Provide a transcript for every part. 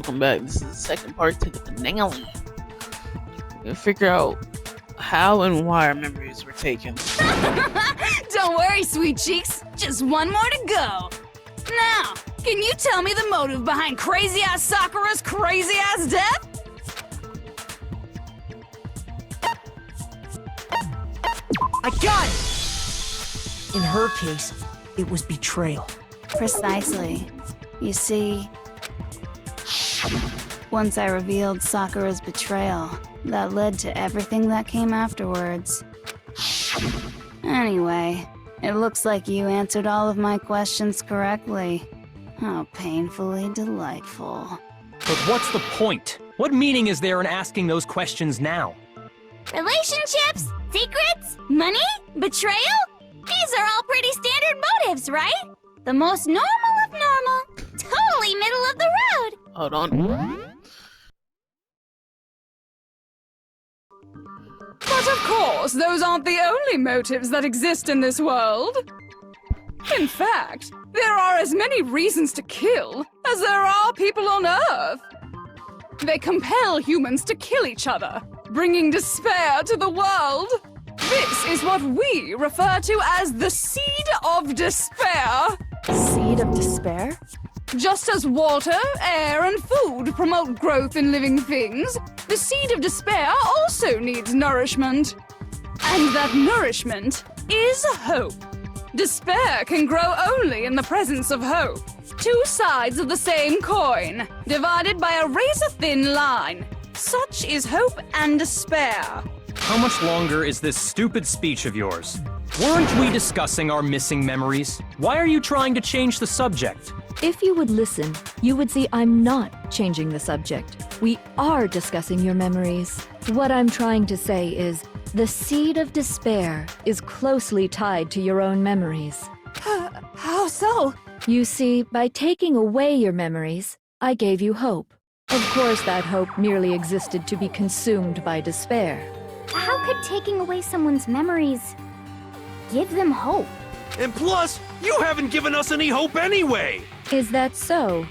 welcome back. This is the second part to the finale. We'll figure out how and why our memories were taken. Don't worry, sweet cheeks. Just one more to go. Now, can you tell me the motive behind crazy-ass Sakura's crazy-ass death? I got it! In her case, it was betrayal. Precisely. You see, once I revealed Sakura's betrayal, that led to everything that came afterwards. Anyway, it looks like you answered all of my questions correctly. How painfully delightful. But what's the point? What meaning is there in asking those questions now? Relationships? Secrets? Money? Betrayal? These are all pretty standard motives, right? The most normal of normal. Totally middle of the road. Hold on. But of course, those aren't the only motives that exist in this world. In fact, there are as many reasons to kill as there are people on Earth. They compel humans to kill each other, bringing despair to the world. This is what we refer to as the seed of despair. Seed of despair? Just as water, air, and food promote growth in living things, the seed of despair also needs nourishment. And that nourishment is hope. Despair can grow only in the presence of hope. Two sides of the same coin, divided by a razor-thin line. Such is hope and despair. How much longer is this stupid speech of yours? Weren't we discussing our missing memories? Why are you trying to change the subject? If you would listen, you would see I'm not changing the subject. We are discussing your memories. What I'm trying to say is, the seed of despair is closely tied to your own memories. How so? You see, by taking away your memories, I gave you hope. Of course, that hope merely existed to be consumed by despair. How could taking away someone's memories give them hope? And plus, you haven't given us any hope anyway! Is that so?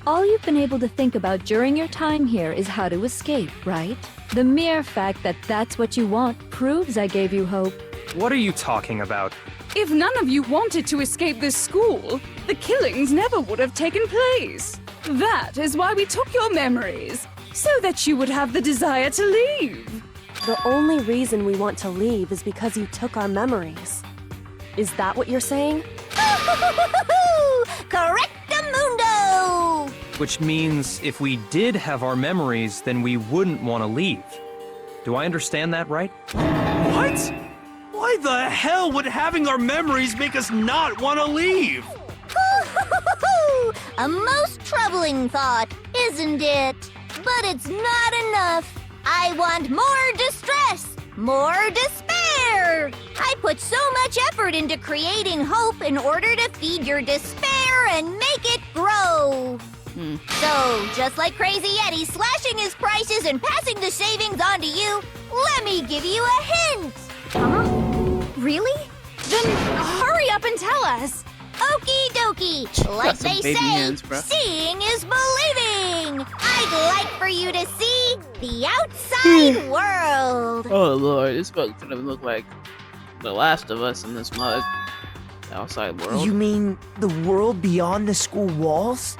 All you've been able to think about during your time here is how to escape, right? The mere fact that that's what you want proves I gave you hope. What are you talking about? If none of you wanted to escape this school, the killings never would have taken place. That is why we took your memories, so that you would have the desire to leave. The only reason we want to leave is because you took our memories. Is that what you're saying? Correctamundo! Which means if we did have our memories, then we wouldn't want to leave. Do I understand that right? What? Why the hell would having our memories make us not want to leave? A most troubling thought, isn't it? But it's not enough. I want more distress, more despair. I put so much effort into creating hope in order to feed your despair and make it grow. So, just like Crazy Eddie slashing his prices and passing the savings on to you, let me give you a hint. Huh? Really? Then hurry up and tell us. Okie dokie. Like some they baby say, hands, bruh. seeing is believing. I'd like for you to see the outside world. Oh lord, this book gonna look like The Last of Us in this mug. The outside world. You mean the world beyond the school walls?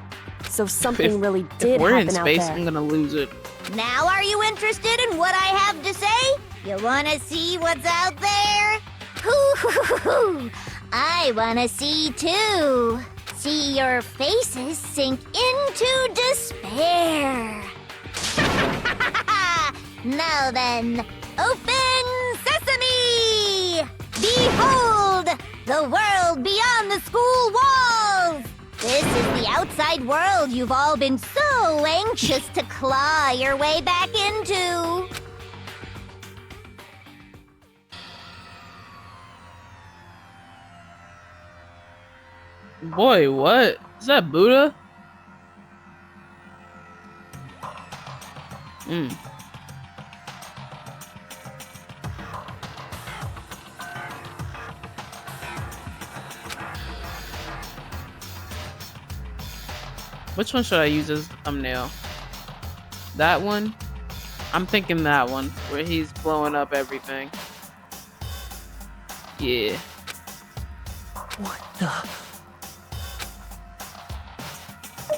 So something really did if we're happen in out space, there. I'm gonna lose it. Now are you interested in what I have to say? You wanna see what's out there? Hoo-hoo-hoo-hoo! I wanna see too. See your faces sink into despair. Now then, open sesame! Behold, the world beyond the school walls! This is the outside world you've all been so anxious to claw your way back into. Boy, what? Is that Buddha? Which one should I use as the thumbnail? That one? I'm thinking that one, where he's blowing up everything. Yeah. What the?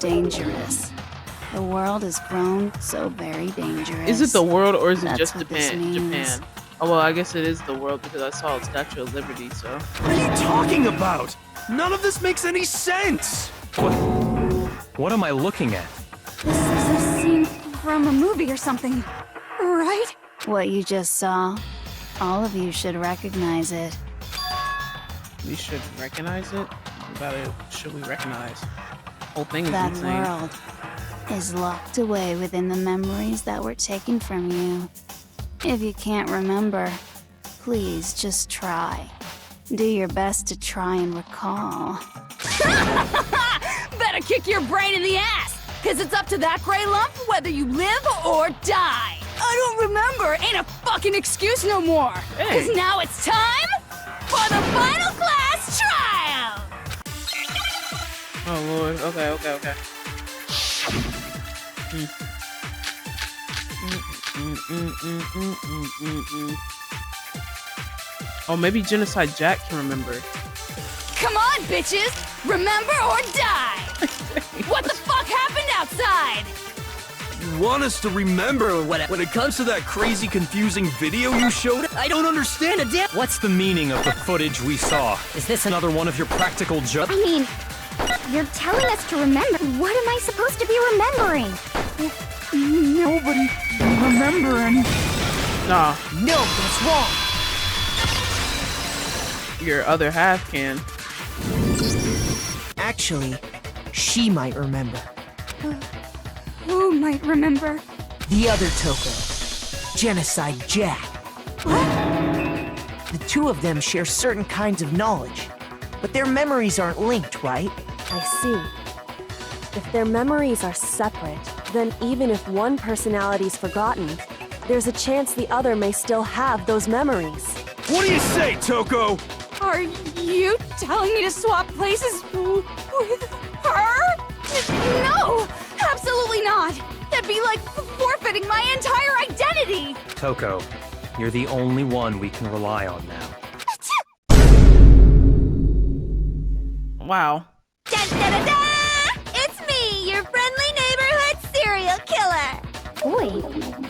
Dangerous. The world has grown so very dangerous. Is it the world or is it That's just what this Japan? means. Japan. Oh well, I guess it is the world because I saw a Statue of Liberty. So. What are you talking about? None of this makes any sense. What am I looking at? This is a scene from a movie or something, right? What you just saw, all of you should recognize it. We should recognize it. About it, should we recognize? Whole thing is That insane. world is locked away within the memories that were taken from you. If you can't remember, please just try. Do your best to try and recall. Better kick your brain in the ass, because it's up to that gray lump whether you live or die. I don't remember ain't a fucking excuse no more. Because now it's time for the final class trial. Oh lord. Okay. Oh, maybe Genocide Jack can remember. Come on, bitches! Remember or die! What the fuck happened outside? You want us to remember when it comes to that crazy, confusing video you showed? I don't understand a damn. What's the meaning of the footage we saw? Is this another one of your practical jokes? I mean, you're telling us to remember. What am I supposed to be remembering? Nobody remembering. Nah, No, that's wrong. your other half can. Actually, she might remember. Who might remember? The other Toko, Genocide Jack. What? The two of them share certain kinds of knowledge, but their memories aren't linked, right? I see. If their memories are separate, then even if one personality's forgotten, there's a chance the other may still have those memories. What do you say, Toko? Are you telling me to swap places with her? No! Absolutely not! That'd be like forfeiting my entire identity! Toko, you're the only one we can rely on now. Wow. Dun, da, da, da! It's me, your friendly neighborhood serial killer. Boy,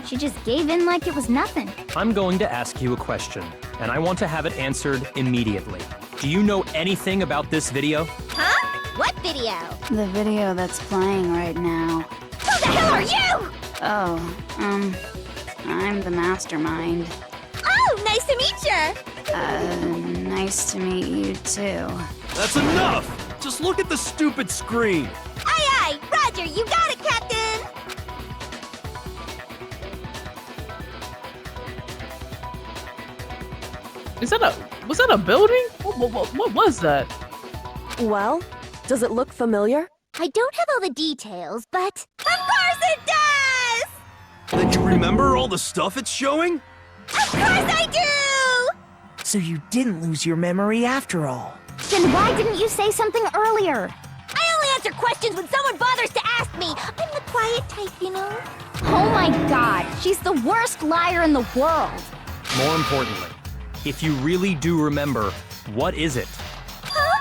she just gave in like it was nothing. I'm going to ask you a question, and I want to have it answered immediately. Do you know anything about this video? Huh? What video? The video that's playing right now. Who the hell are you? Oh, I'm the mastermind. Oh, nice to meet you. Nice to meet you too. That's enough! Just look at the stupid screen. Aye, aye, Roger, you got it, Captain. Was that a building? What was that? Well, does it look familiar? I don't have all the details, but of course it does! Did you remember all the stuff it's showing? Of course I do! So you didn't lose your memory after all. Then why didn't you say something earlier? I only answer questions when someone bothers to ask me. I'm the quiet type, you know? Oh my god, she's the worst liar in the world. More importantly, if you really do remember, what is it? Huh?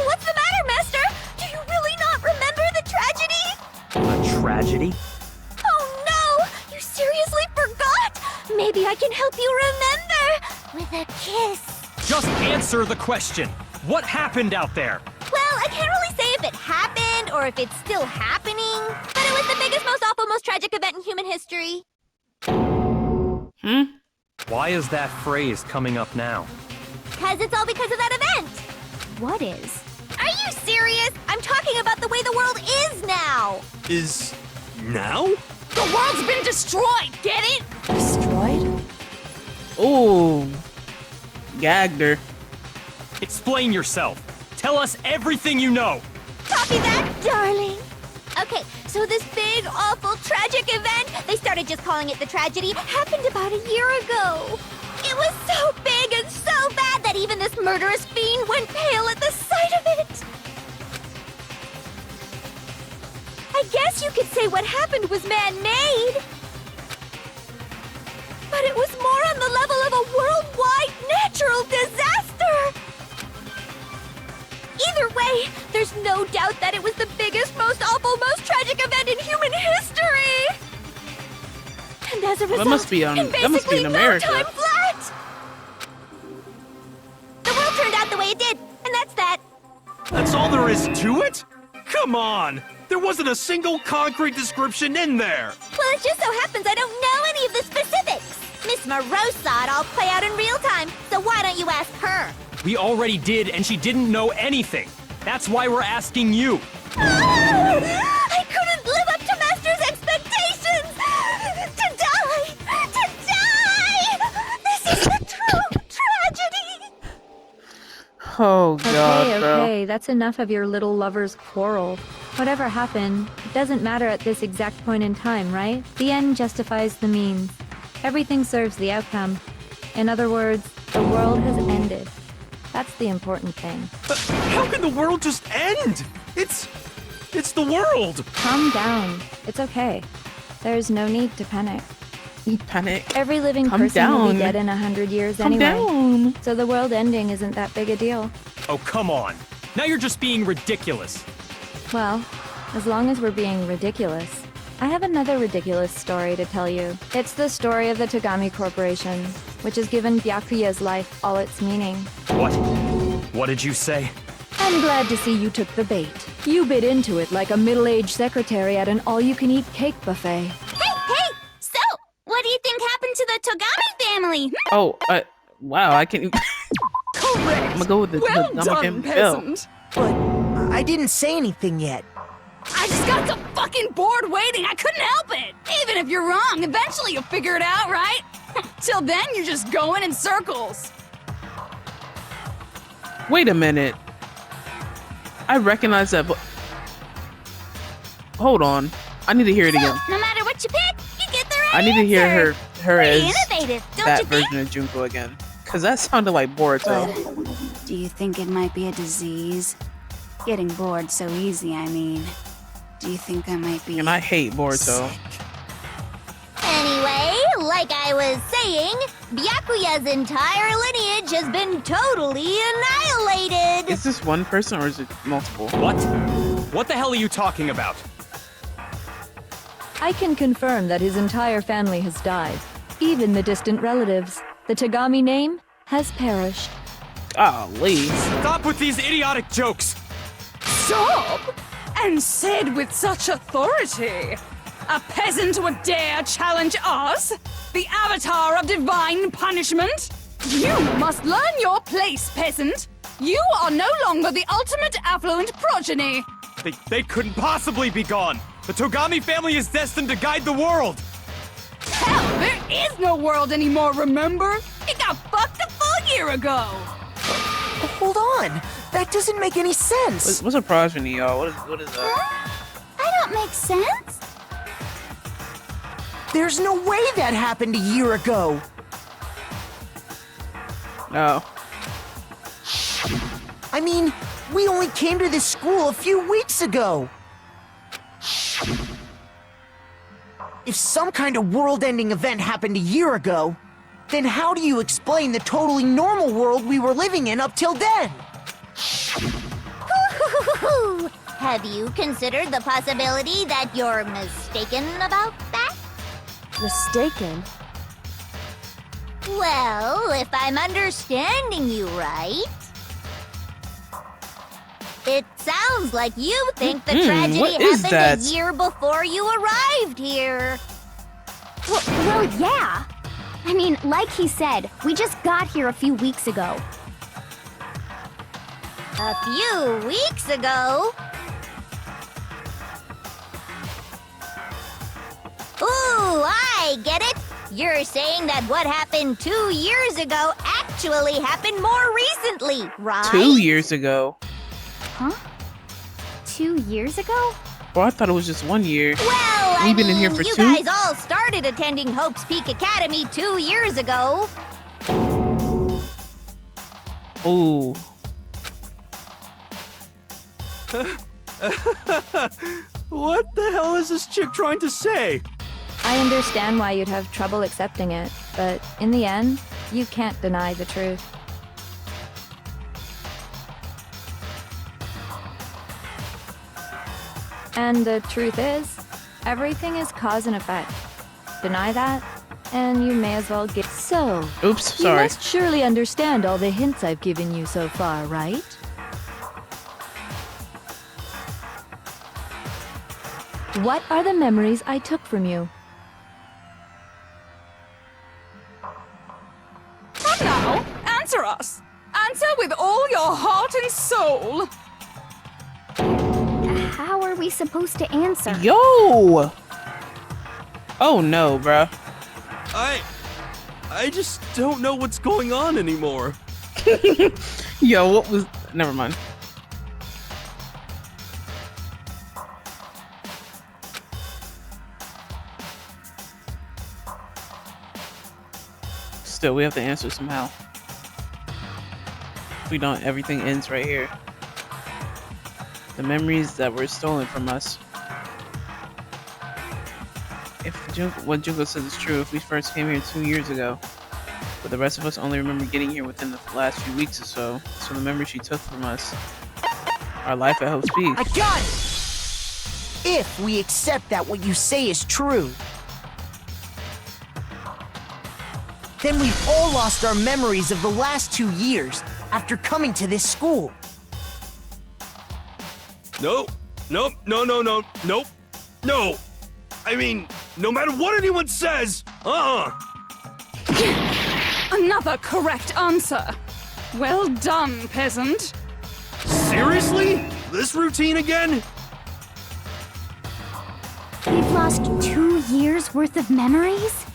What's the matter, Master? Do you really not remember the tragedy? A tragedy? Oh no! You seriously forgot? Maybe I can help you remember with a kiss. Just answer the question. What happened out there? Well, I can't really say if it happened or if it's still happening, but it was the biggest, most awful, most tragic event in human history. Why is that phrase coming up now? Because it's all because of that event. What is? Are you serious? I'm talking about the way the world is now. Is now? The world's been destroyed, get it? Destroyed? Ooh. Gagged her. Explain yourself. Tell us everything you know. Copy that, darling. Okay, so this big, awful, tragic event, they started just calling it the tragedy, happened about a year ago. It was so big and so bad that even this murderous fiend went pale at the sight of it. I guess you could say what happened was man-made. But it was more on the level of a worldwide natural disaster. Either way, there's no doubt that it was the biggest, most awful, most tragic event in human history. And as a result, That must be in basically in America. no time flat. The world turned out the way it did, and that's that. That's all there is to it? Come on! There wasn't a single concrete description in there! Well, it just so happens I don't know any of the specifics. Miss Morose saw it all play out in real time, so why don't you ask her? We already did, and she didn't know anything. That's why we're asking you. I couldn't live up to Master's expectations! To die! To die! This is a true tragedy! Oh god, Okay, bro. okay, that's enough of your little lover's quarrel. Whatever happened, it doesn't matter at this exact point in time, right? The end justifies the means. Everything serves the outcome. In other words, the world has ended. That's the important thing. But how can the world just end? It's the world! Calm down. It's okay. There's no need to panic. Panic. Every living Calm person will down. be dead in 100 years Calm anyway. down. So the world ending isn't that big a deal. Oh, come on. Now you're just being ridiculous. Well, as long as we're being ridiculous. I have another ridiculous story to tell you. It's the story of the Tagami Corporation, which has given Byakuya's life all its meaning. What? What did you say? I'm glad to see you took the bait. You bit into it like a middle-aged secretary at an all-you-can-eat cake buffet. Hey! So, what do you think happened to the Togami family? Oh, wow, I can. Correct. I'm gonna go with the Well the done, Bill. peasant. But I didn't say anything yet. I just got so fucking bored waiting, I couldn't help it. Even if you're wrong, eventually you'll figure it out, right? Till then, you're just going in circles. Wait a minute. I recognize that. Hold on. I need to hear it again. No matter what you pick, you get the right I need to hear answer. her Pretty as innovative, don't that you think? version of Junko again. Cause that sounded like Boruto. Do you think it might be a disease? Getting bored so easy, I mean. Do you think I might be... And I hate Boruto. Anyway, like I was saying, Byakuya's entire lineage has been totally annihilated. Is this one person or is it multiple? What? What the hell are you talking about? I can confirm that his entire family has died. Even the distant relatives. The Tagami name has perished. Golly. Stop with these idiotic jokes! Stop! And said with such authority. A peasant would dare challenge us? The avatar of divine punishment? You must learn your place, peasant. You are no longer the ultimate affluent progeny. They couldn't possibly be gone! The Togami family is destined to guide the world! Hell, there is no world anymore, remember? It got fucked a full year ago. Hold on. That doesn't make any sense. What's a progeny, y'all? What is that? I don't make sense. There's no way that happened a year ago. No. I mean, we only came to this school a few weeks ago. If some kind of world-ending event happened a year ago, then how do you explain the totally normal world we were living in up till then? Have you considered the possibility that you're mistaken about that? Mistaken? Well, if I'm understanding you right, it sounds like you think the tragedy what is happened that? a year before you arrived here. Well, yeah. I mean, like he said, we just got here a few weeks ago. A few weeks ago? Ooh, I get it! You're saying that what happened 2 years ago actually happened more recently, right? 2 years ago. Huh? 2 years ago? Well, I thought it was just 1 year. Well, I We've been mean, in here for you 2? guys all started attending Hope's Peak Academy 2 years ago. Ooh. What the hell is this chick trying to say? I understand why you'd have trouble accepting it, but in the end, you can't deny the truth. And the truth is, everything is cause and effect. Deny that, and you may as well get... So, Oops, you sorry. must surely understand all the hints I've given you so far, right? What are the memories I took from you? And now, answer us. Answer with all your heart and soul. How are we supposed to answer? Yo! Oh no, bruh. I just don't know what's going on anymore. Yo, what was... Never mind. Still, we have to answer somehow. If we don't, everything ends right here. The memories that were stolen from us. If what Junko says is true, if we first came here 2 years ago, but the rest of us only remember getting here within the last few weeks or so, so the memories she took from us, our life at Hope Speed. I got it! If we accept that what you say is true, then we've all lost our memories of the last 2 years after coming to this school. Nope. No. I mean, no matter what anyone says, Another correct answer. Well done, peasant. Seriously? This routine again? We've lost 2 years worth of memories?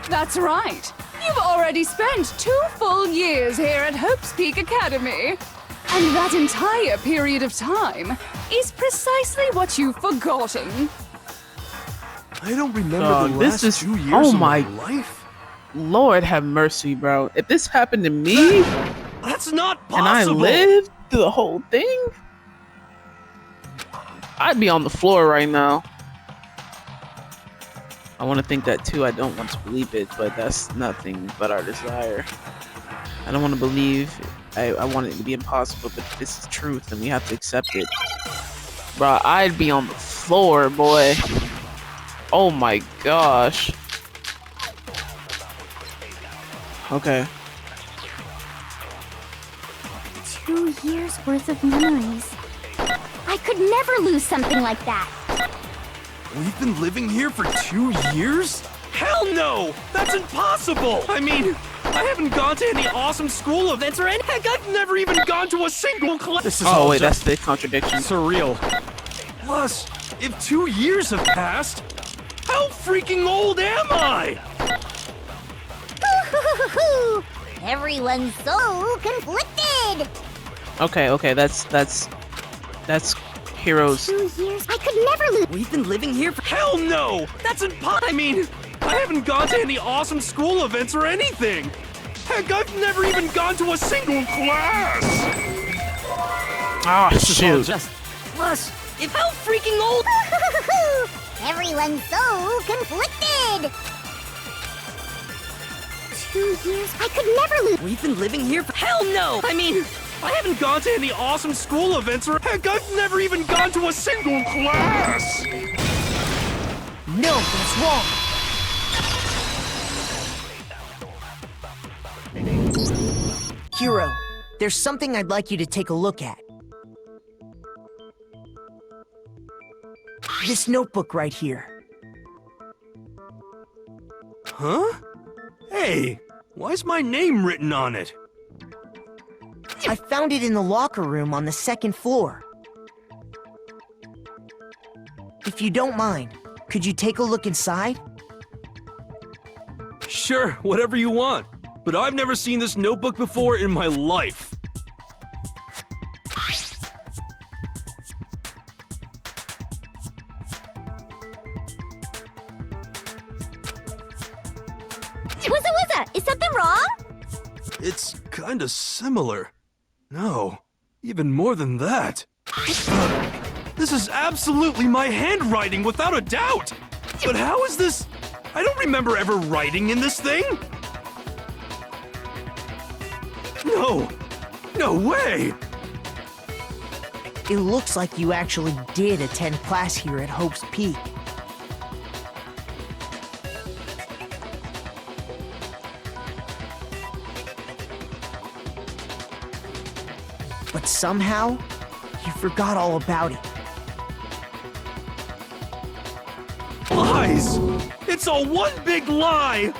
That's right. You've already spent 2 full years here at Hope's Peak Academy. And that entire period of time is precisely what you've forgotten. I don't remember Dog, the this last is... 2 years Oh of my... life. Lord have mercy, bro. If this happened to me, That's not possible. and I lived through the whole thing, I'd be on the floor right now. I want to think that too. I don't want to believe it, but that's nothing but our desire. I don't want to believe. I want it to be impossible, but if this is truth, then we have to accept it. Bro, I'd be on the floor, boy. Oh my gosh. Okay. 2 years worth of memories. I could never lose something like that. We've been living here for 2 years? Hell no! That's impossible! I mean, I haven't gone to any awesome school events or anything. Heck, I've never even gone to a single class. This is Oh all wait, that's just the contradiction. surreal. Plus, if 2 years have passed, how freaking old am I? Everyone's so conflicted. Okay, that's Heroes. 2 years? I could never lose. We've been living here for— Hell no! That's impossible! I mean, I haven't gone to any awesome school events or anything! Heck, I've never even gone to a single class! Ah, shoot. Plus, if how freaking old— Everyone's so conflicted. 2 years? I could never lose. We've been living here for— Hell no! I mean, I haven't gone to any awesome school events or— Heck, I've never even gone to a single class! No, that's wrong. Hero, there's something I'd like you to take a look at. This notebook right here. Huh? Hey, why's my name written on it? I found it in the locker room on the 2nd floor. If you don't mind, could you take a look inside? Sure, whatever you want. But I've never seen this notebook before in my life. Wuzza, is something wrong? It's kinda similar. No, even more than that. This is absolutely my handwriting, without a doubt! But how is this? I don't remember ever writing in this thing! No! No way! It looks like you actually did attend class here at Hope's Peak. But somehow, you forgot all about it. Lies! It's all one big lie!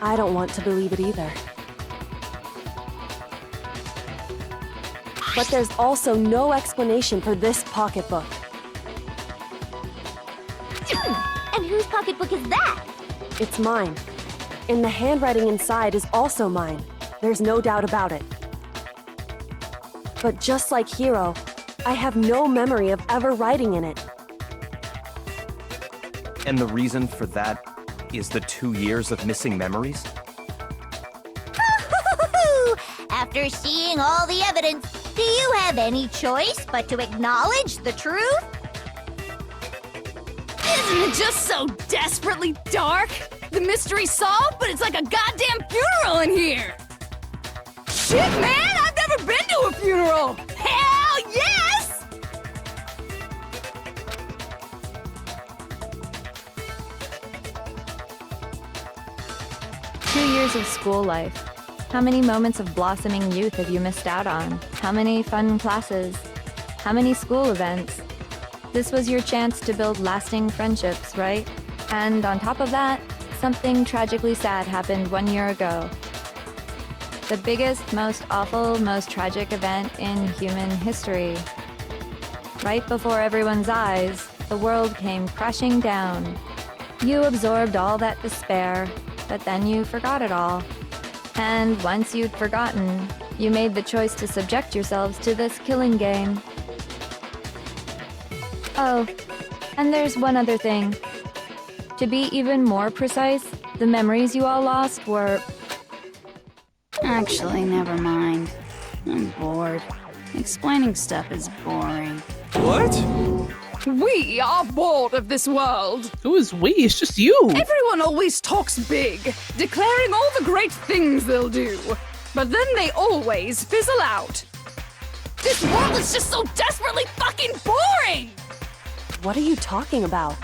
I don't want to believe it either. But there's also no explanation for this pocketbook. And whose pocketbook is that? It's mine. And the handwriting inside is also mine. There's no doubt about it. But just like Hiro, I have no memory of ever writing in it. And the reason for that is the 2 years of missing memories? After seeing all the evidence, do you have any choice but to acknowledge the truth? Isn't it just so desperately dark? The mystery's solved, but it's like a goddamn funeral in here! Shit, man! I've never been to a funeral! Hell yes! 2 years of school life. How many moments of blossoming youth have you missed out on? How many fun classes? How many school events? This was your chance to build lasting friendships, right? And on top of that, something tragically sad happened 1 year ago. The biggest, most awful, most tragic event in human history. Right before everyone's eyes, the world came crashing down. You absorbed all that despair, but then you forgot it all. And once you'd forgotten, you made the choice to subject yourselves to this killing game. Oh, and there's one other thing. To be even more precise, the memories you all lost were... Actually, never mind. I'm bored. Explaining stuff is boring. What? We are bored of this world. Who is we? It's just you. Everyone always talks big, declaring all the great things they'll do. But then they always fizzle out. This world is just so desperately fucking boring! What are you talking about?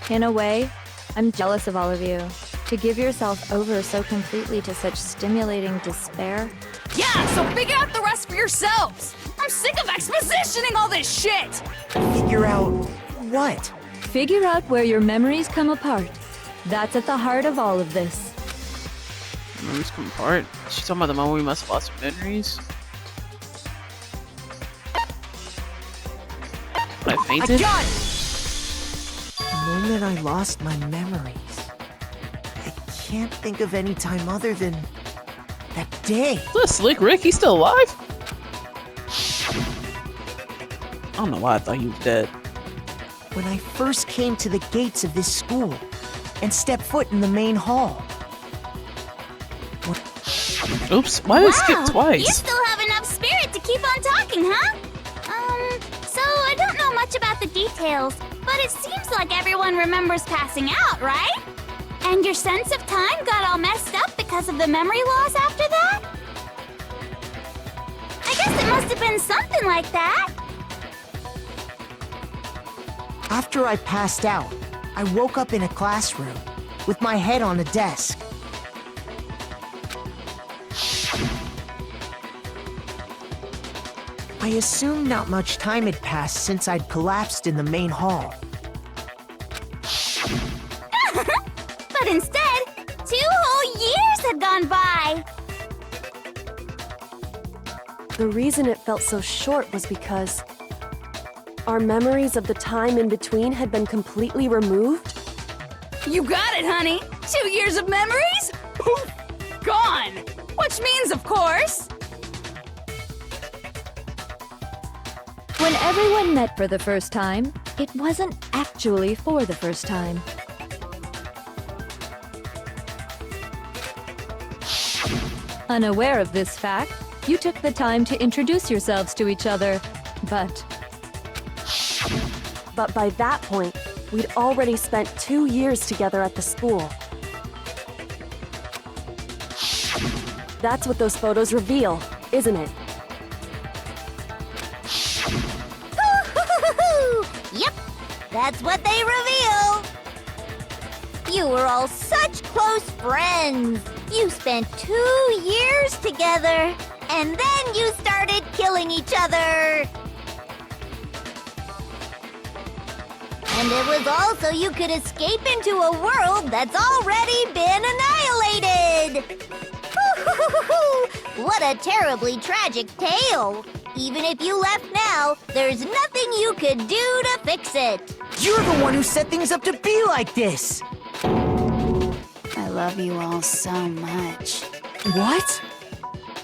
In a way, I'm jealous of all of you. To give yourself over so completely to such stimulating despair. Yeah, so figure out the rest for yourselves. I'm sick of expositioning all this shit. Figure out what? Figure out where your memories come apart. That's at the heart of all of this. Memories come apart. She's talking about the moment we must have lost memories. I fainted? I got it! The moment I lost my memories. I can't think of any time other than that day. Is that Slick Rick? He's still alive? I don't know why I thought he was dead. When I first came to the gates of this school and stepped foot in the main hall. Oops, why did it skip You twice? still have enough spirit to keep on talking, huh? So I don't know much about the details, but it seems like everyone remembers passing out, right? And your sense of time got all messed up because of the memory loss after that? I guess it must have been something like that. After I passed out, I woke up in a classroom with my head on a desk. I assumed not much time had passed since I'd collapsed in the main hall. But instead, 2 whole years had gone by. The reason it felt so short was because our memories of the time in between had been completely removed. You got it, honey. 2 years of memories? Poof! Gone! Which means, of course... When everyone met for the first time, it wasn't actually for the first time. Unaware of this fact, You took the time to introduce yourselves to each other, but by that point, we'd already spent 2 years together at the school. That's what those photos reveal, isn't it? Yep, that's what they reveal. You were all such close friends. You spent 2 years together, and then you started killing each other. And it was all so you could escape into a world that's already been annihilated. What a terribly tragic tale. Even if you left now, there's nothing you could do to fix it. You're the one who set things up to be like this! I love you all so much. What?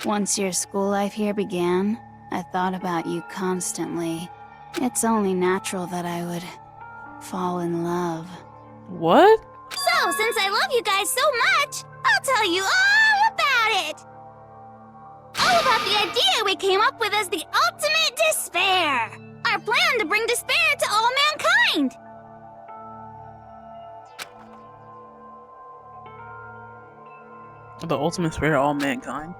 Once your school life here began, I thought about you constantly. It's only natural that I would fall in love. What? So, since I love you guys so much, I'll tell you all about it. All about the idea we came up with as the ultimate despair. Our plan to bring despair to all mankind. The ultimate spare all mankind.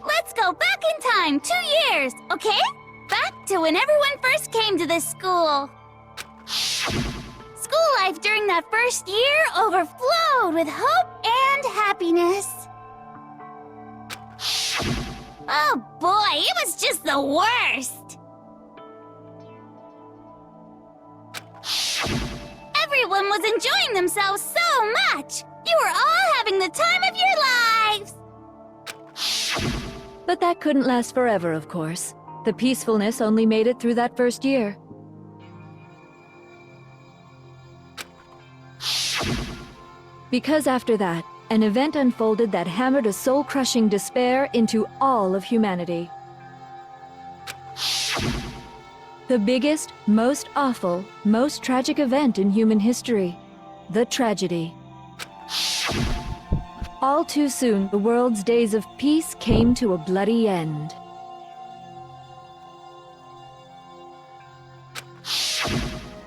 Let's go back in time 2 years, okay? Back to when everyone first came to this school. School life during that first year overflowed with hope and happiness. Oh boy, it was just the worst. Everyone was enjoying themselves so much. You were all having the time of your lives. But that couldn't last forever, of course. The peacefulness only made it through that first year. Because after that, an event unfolded that hammered a soul-crushing despair into all of humanity. The biggest, most awful, most tragic event in human history. The tragedy. All too soon, the world's days of peace came to a bloody end.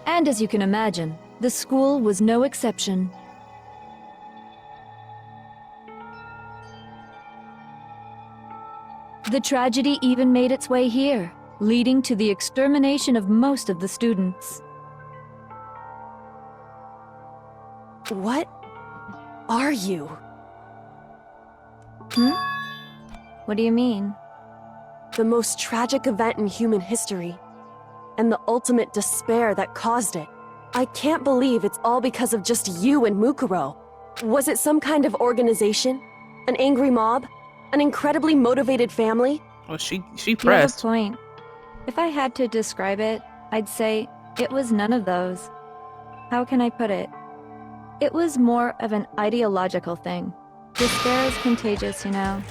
And as you can imagine, the school was no exception. The tragedy even made its way here, leading to the extermination of most of the students. What are you? What do you mean? The most tragic event in human history, and the ultimate despair that caused it. I can't believe it's all because of just you and Mukuro. Was it some kind of organization? An angry mob? An incredibly motivated family? Well, she You have a pressed. point. If I had to describe it, I'd say it was none of those. How can I put it? It was more of an ideological thing. Despair is contagious, you know.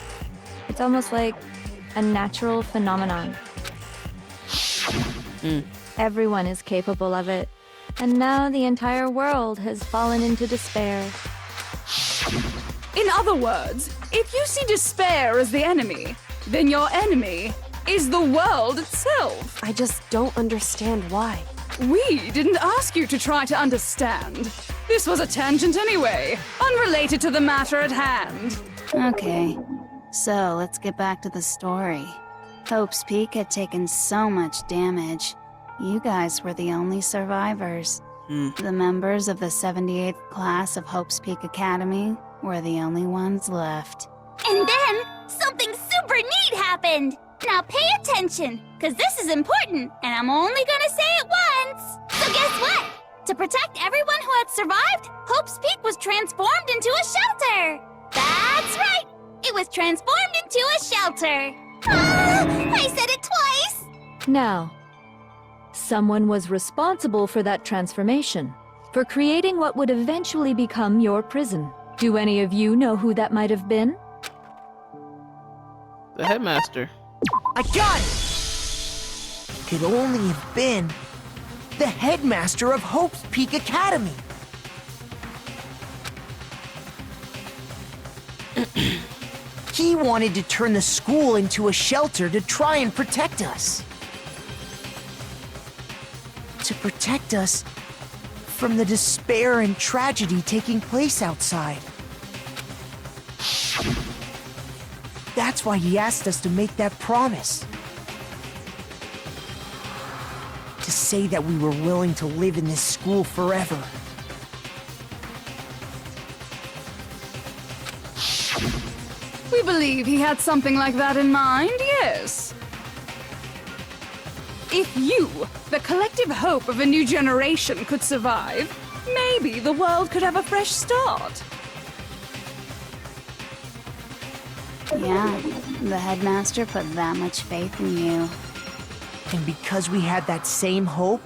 It's almost like a natural phenomenon. Everyone is capable of it. And now the entire world has fallen into despair. In other words, if you see despair as the enemy, then your enemy is the world itself. I just don't understand why. We didn't ask you to try to understand. This was a tangent anyway, unrelated to the matter at hand. Okay, so let's get back to the story. Hope's Peak had taken so much damage. You guys were the only survivors. The members of the 78th class of Hope's Peak Academy were the only ones left. And then, something super neat happened. Now pay attention, because this is important, and I'm only gonna say it once. So guess what? To protect everyone who had survived, Hope's Peak was transformed into a shelter. That's right. It was transformed into a shelter. I said it twice. Now, someone was responsible for that transformation, for creating what would eventually become your prison. Do any of you know who that might have been? The headmaster. I got it! It could only have been the headmaster of Hope's Peak Academy. He wanted to turn the school into a shelter to try and protect us. To protect us from the despair and tragedy taking place outside. That's why he asked us to make that promise. To say that we were willing to live in this school forever. We believe he had something like that in mind, yes. If you, the collective hope of a new generation, could survive, maybe the world could have a fresh start. Yeah, the headmaster put that much faith in you. And because we had that same hope,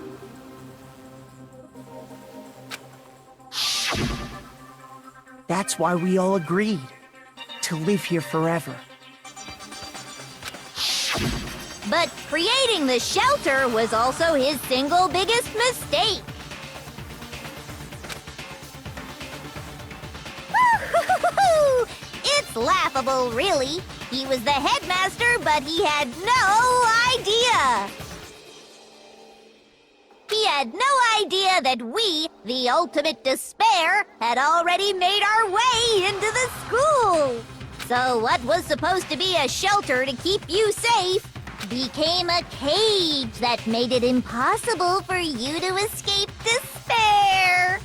that's why we all agreed to live here forever. But creating the shelter was also his single biggest mistake. It's laughable, really. He was the headmaster, but he had no idea. He had no idea that we, the ultimate despair, had already made our way into the school. So what was supposed to be a shelter to keep you safe became a cage that made it impossible for you to escape despair.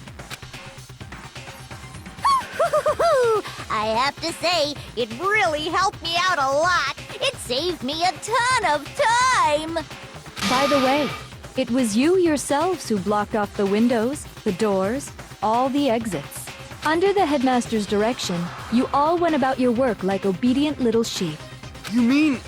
I have to say, it really helped me out a lot. It saved me a ton of time. By the way, it was you yourselves who blocked off the windows, the doors, all the exits. Under the headmaster's direction, you all went about your work like obedient little sheep. You mean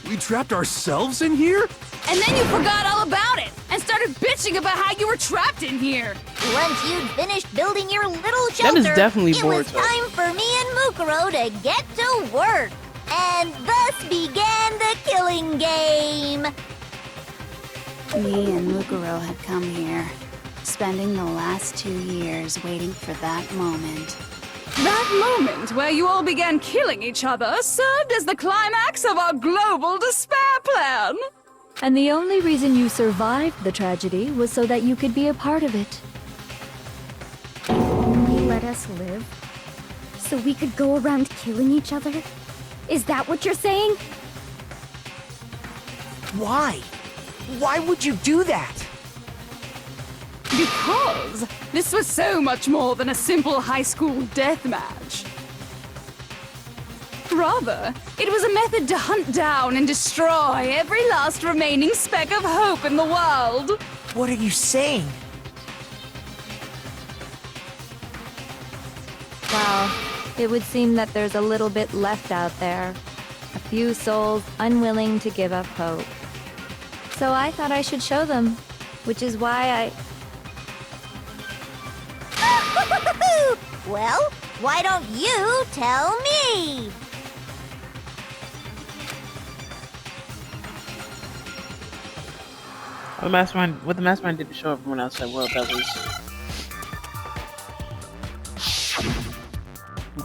we trapped ourselves in here? And then you forgot all about it and started bitching about how you were trapped in here. Once you'd finished building your little shelter, That is definitely it was Boruto. time for me and Mukuro to get to work. And thus began the killing game. Me and Mukuro had come here, spending the last 2 years waiting for that moment. That moment where you all began killing each other served as the climax of our global despair plan. And the only reason you survived the tragedy was so that you could be a part of it. Only let us live? So we could go around killing each other? Is that what you're saying? Why? Why would you do that? Because this was so much more than a simple high school death match. Rather, it was a method to hunt down and destroy every last remaining speck of hope in the world. What are you saying? Well, it would seem that there's a little bit left out there. A few souls unwilling to give up hope. So I thought I should show them, which is why Well, why don't you tell me? What the mastermind did to show everyone outside world, that was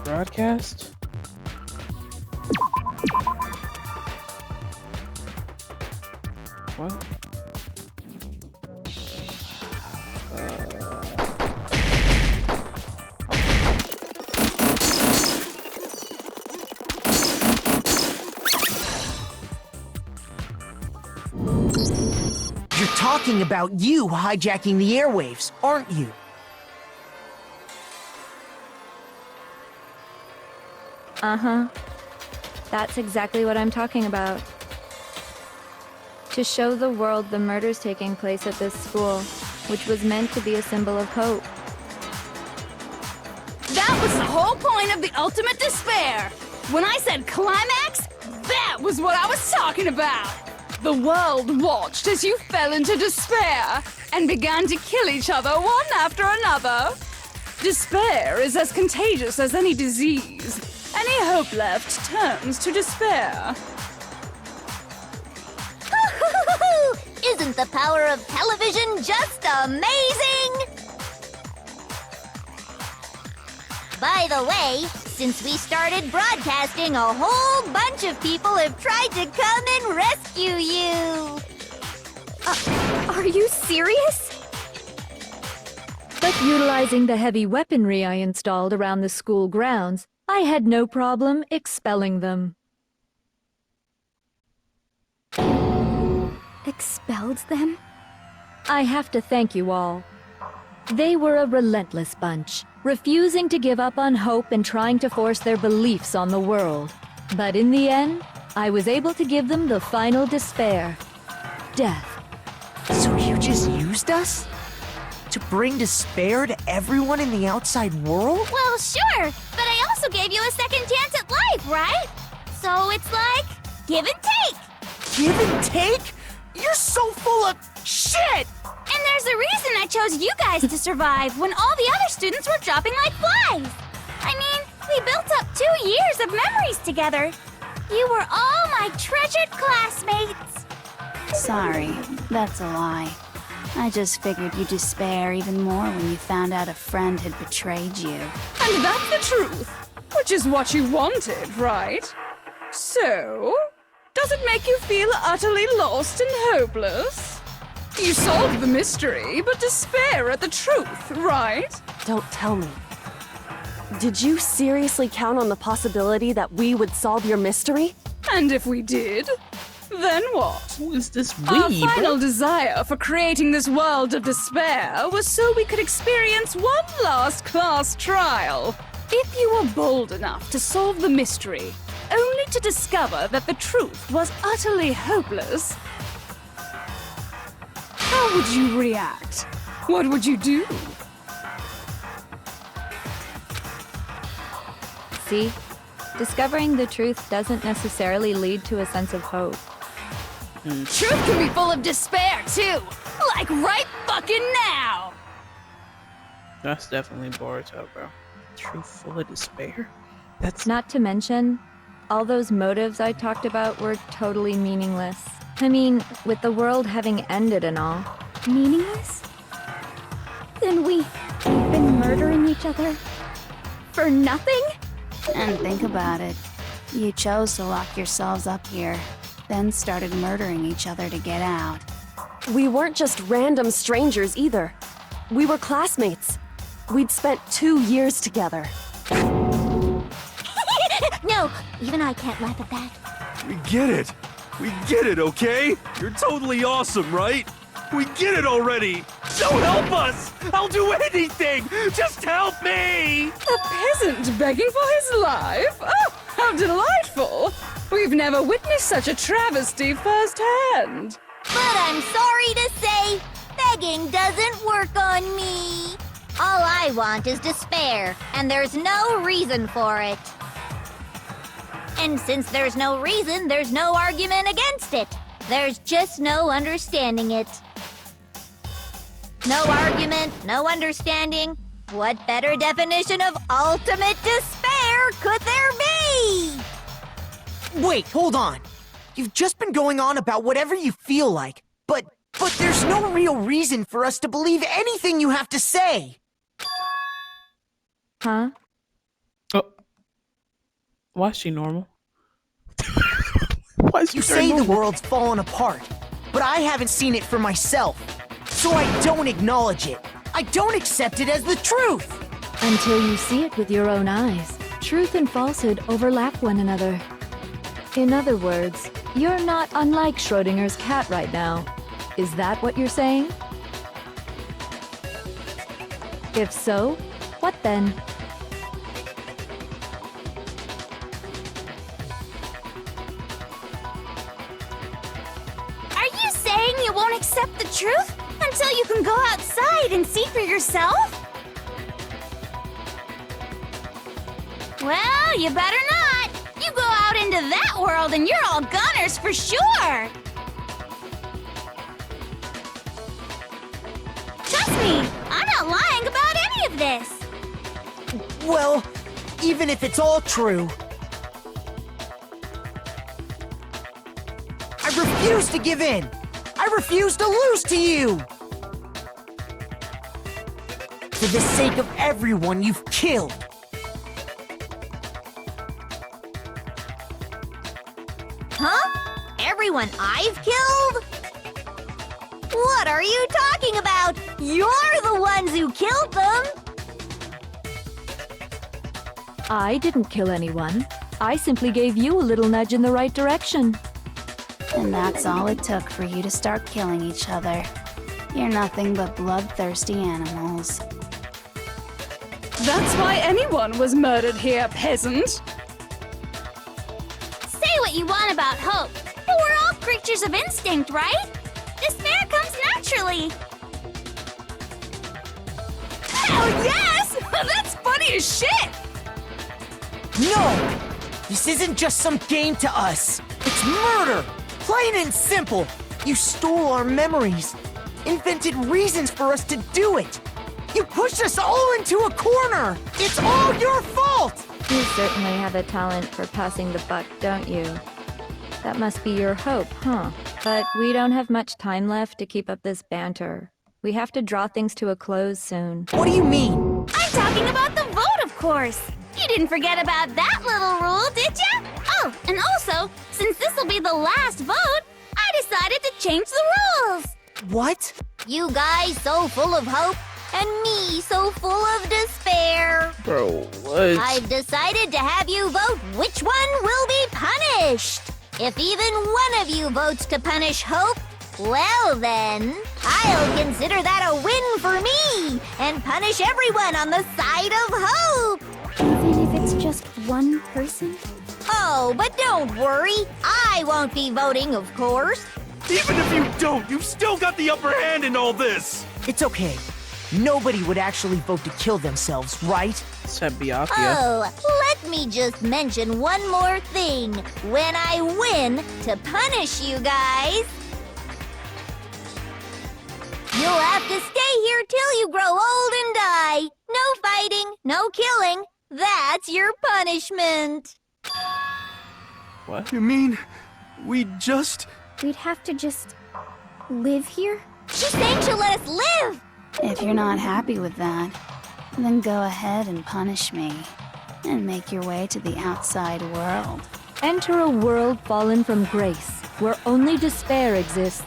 broadcast. What? You're talking about you hijacking the airwaves, aren't you? Uh-huh. That's exactly what I'm talking about. To show the world the murders taking place at this school, which was meant to be a symbol of hope. That was the whole point of the ultimate despair. When I said climax, that was what I was talking about. The world watched as you fell into despair and began to kill each other one after another. Despair is as contagious as any disease. Any hope left turns to despair. Isn't the power of television just amazing? By the way, since we started broadcasting, a whole bunch of people have tried to come and rescue you. Are you serious? But utilizing the heavy weaponry I installed around the school grounds, I had no problem expelling them. Expelled them? I have to thank you all. They were a relentless bunch, refusing to give up on hope and trying to force their beliefs on the world. But in the end, I was able to give them the final despair. Death. So you just used us? To bring despair to everyone in the outside world? Well, sure, but I also gave you a second chance at life, right? So it's like, give and take. Give and take? You're so full of shit! And there's a reason I chose you guys to survive when all the other students were dropping like flies. I mean, we built up 2 years of memories together. You were all my treasured classmates. Sorry, that's a lie. I just figured you'd despair even more when you found out a friend had betrayed you. And that's the truth, which is what you wanted, right? So, does it make you feel utterly lost and hopeless? You solved the mystery, but despair at the truth, right? Don't tell me. Did you seriously count on the possibility that we would solve your mystery? And if we did, then what? Who is this Our we, final bro? desire for creating this world of despair was so we could experience one last class trial. If you were bold enough to solve the mystery, only to discover that the truth was utterly hopeless, how would you react? What would you do? See? Discovering the truth doesn't necessarily lead to a sense of hope. Truth can be full of despair, too! Like right fucking now! That's definitely Boruto, bro. Truth full of despair? That's Not to mention, all those motives I talked about were totally meaningless. I mean, with the world having ended and all. Meaningless? Then we've been murdering each other? For nothing? And think about it. You chose to lock yourselves up here, then started murdering each other to get out. We weren't just random strangers either. We were classmates. We'd spent 2 years together. No, even I can't laugh at that. We get it. We get it, okay? You're totally awesome, right? We get it already. So help us. I'll do anything. Just help me. A peasant begging for his life? Oh, how delightful! We've never witnessed such a travesty firsthand. But I'm sorry to say, begging doesn't work on me. All I want is despair, and there's no reason for it. And since there's no reason, there's no argument against it. There's just no understanding it. No argument, no understanding. What better definition of ultimate despair could there be? Wait, hold on. You've just been going on about whatever you feel like, but there's no real reason for us to believe anything you have to say. Huh? Oh. Why is she normal? Why is she You say the normal? world's fallen apart, but I haven't seen it for myself. So I don't acknowledge it. I don't accept it as the truth. Until you see it with your own eyes. Truth and falsehood overlap one another. In other words, you're not unlike Schrodinger's cat right now. Is that what you're saying? If so, what then? Are you saying you won't accept the truth until you can go outside and see for yourself? Well, you better not. You go out into that world and you're all goners for sure. Trust me, I'm not lying about any of this. Well, even if it's all true, I refuse to give in. I refuse to lose to you. For the sake of everyone you've killed, everyone I've killed? What are you talking about? You're the ones who killed them! I didn't kill anyone. I simply gave you a little nudge in the right direction. And that's all it took for you to start killing each other. You're nothing but bloodthirsty animals. That's why anyone was murdered here, peasant. Say what you want about hope, but we're all creatures of instinct, right? Despair comes naturally. Hell yes! That's funny as shit! No! This isn't just some game to us. It's murder! Plain and simple. You stole our memories. Invented reasons for us to do it. You pushed us all into a corner. It's all your fault! You certainly have a talent for passing the buck, don't you? That must be your hope, huh? But we don't have much time left to keep up this banter. We have to draw things to a close soon. What do you mean? I'm talking about the vote, of course. You didn't forget about that little rule, did ya? Oh, and also, since this'll be the last vote, I decided to change the rules. What? You guys so full of hope, and me so full of despair. Bro, what? I've decided to have you vote which one will be punished. If even one of you votes to punish Hope, well then, I'll consider that a win for me and punish everyone on the side of Hope. Even if it's just one person? Oh, but don't worry. I won't be voting, of course. Even if you don't, you've still got the upper hand in all this! It's okay. Nobody would actually vote to kill themselves, right? Said Byakuya. Oh, let me just mention one more thing. When I win, to punish you guys, you'll have to stay here till you grow old and die. No fighting, no killing. That's your punishment. What? You mean, we just... We'd have to just live here? She's saying she'll let us live. If you're not happy with that, then go ahead and punish me. And make your way to the outside world. Enter a world fallen from grace, where only despair exists,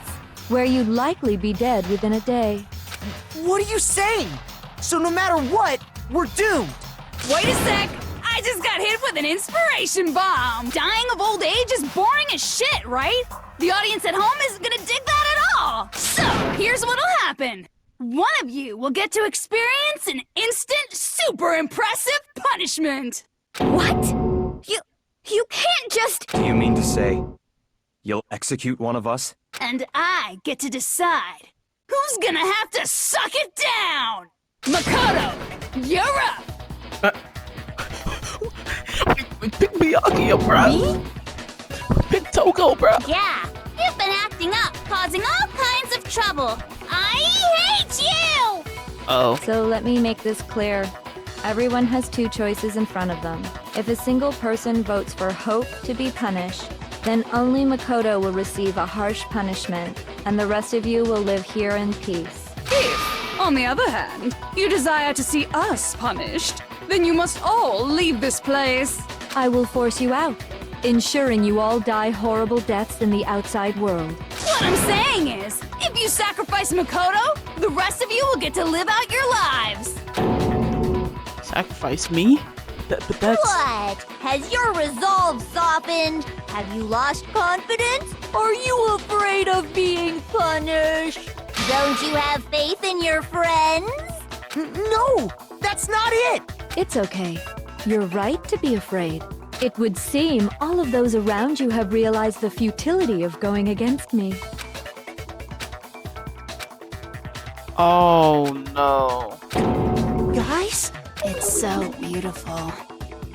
where you'd likely be dead within a day. What are you saying? So no matter what, we're doomed. Wait a sec! I just got hit with an inspiration bomb! Dying of old age is boring as shit, right? The audience at home isn't gonna dig that at all! So, here's what'll happen. One of you will get to experience an instant, super impressive punishment! What? You can't just... Do you mean to say you'll execute one of us? And I get to decide who's gonna have to suck it down! Makoto, you're up! Pick Byakuya, bro. Me? Pick Toko, bro. Yeah, you've been acting up, causing all kinds of trouble. I hate you! Oh. So let me make this clear. Everyone has two choices in front of them. If a single person votes for Hope to be punished, then only Makoto will receive a harsh punishment, and the rest of you will live here in peace. If, on the other hand, you desire to see us punished, then you must all leave this place. I will force you out, ensuring you all die horrible deaths in the outside world. What I'm saying is, if you sacrifice Makoto, the rest of you will get to live out your lives. Sacrifice me? But that's... What? Has your resolve softened? Have you lost confidence? Are you afraid of being punished? Don't you have faith in your friends? No, that's not it. It's okay. You're right to be afraid. It would seem all of those around you have realized the futility of going against me. Oh, no. Guys? It's so beautiful.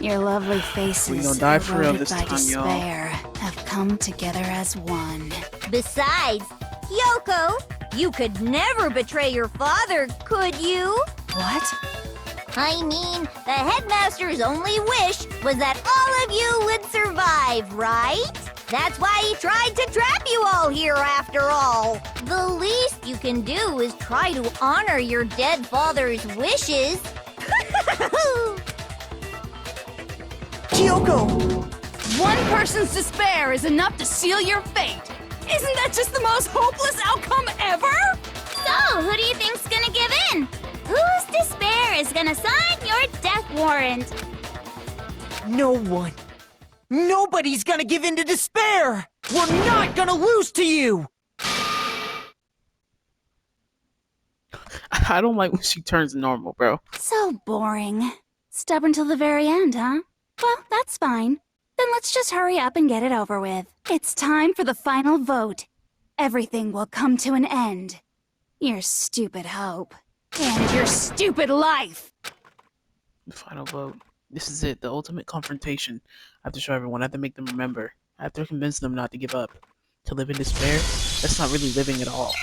Your lovely faces, gonna die for real eroded this by time, y'all. despair, have come together as one. Besides, Yoko, you could never betray your father, could you? What? I mean, the headmaster's only wish was that all of you would survive, right? That's why he tried to trap you all here after all. The least you can do is try to honor your dead father's wishes. Kyoko! One person's despair is enough to seal your fate. Isn't that just the most hopeless outcome ever? So, who do you think's gonna give in? Whose despair is gonna sign your death warrant? No one. Nobody's gonna give in to despair! We're not gonna lose to you! I don't like when she turns normal, bro. So boring. Stubborn till the very end, huh? Well, that's fine. Then let's just hurry up and get it over with. It's time for the final vote. Everything will come to an end. Your stupid hope. And your stupid life! The final vote. This is it, the ultimate confrontation. I have to show everyone, I have to make them remember. I have to convince them not to give up. To live in despair? That's not really living at all.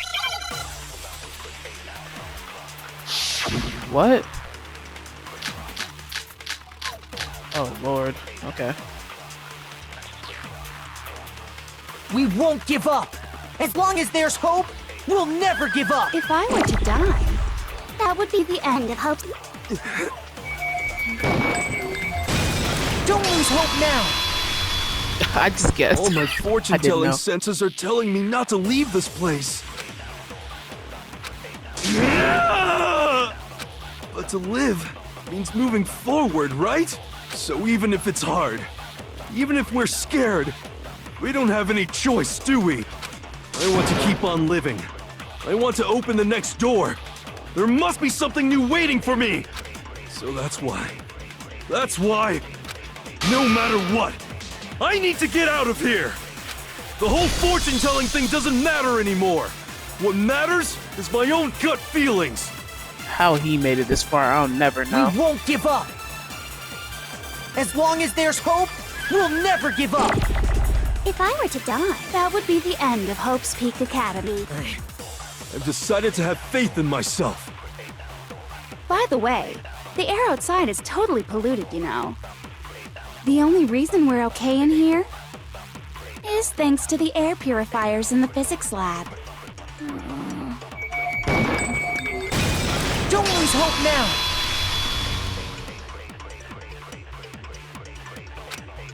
What? Oh, Lord. Okay. We won't give up! As long as there's hope, we'll never give up! If I were to die, that would be the end of hope. Don't lose hope now! I just guessed. All my I fortune-telling didn't know. senses are telling me not to leave this place. But to live means moving forward, right? So even if it's hard, even if we're scared, we don't have any choice, do we? I want to keep on living. I want to open the next door. There must be something new waiting for me. So that's why, no matter what, I need to get out of here. The whole fortune-telling thing doesn't matter anymore. What matters is my own gut feelings. How he made it this far, I'll never know. We won't give up! As long as there's hope, we'll never give up! If I were to die, That would be the end of Hope's Peak Academy. I've decided to have faith in myself. By the way, the air outside is totally polluted, you know. The only reason we're okay in here is thanks to the air purifiers in the physics lab. Don't lose hope now!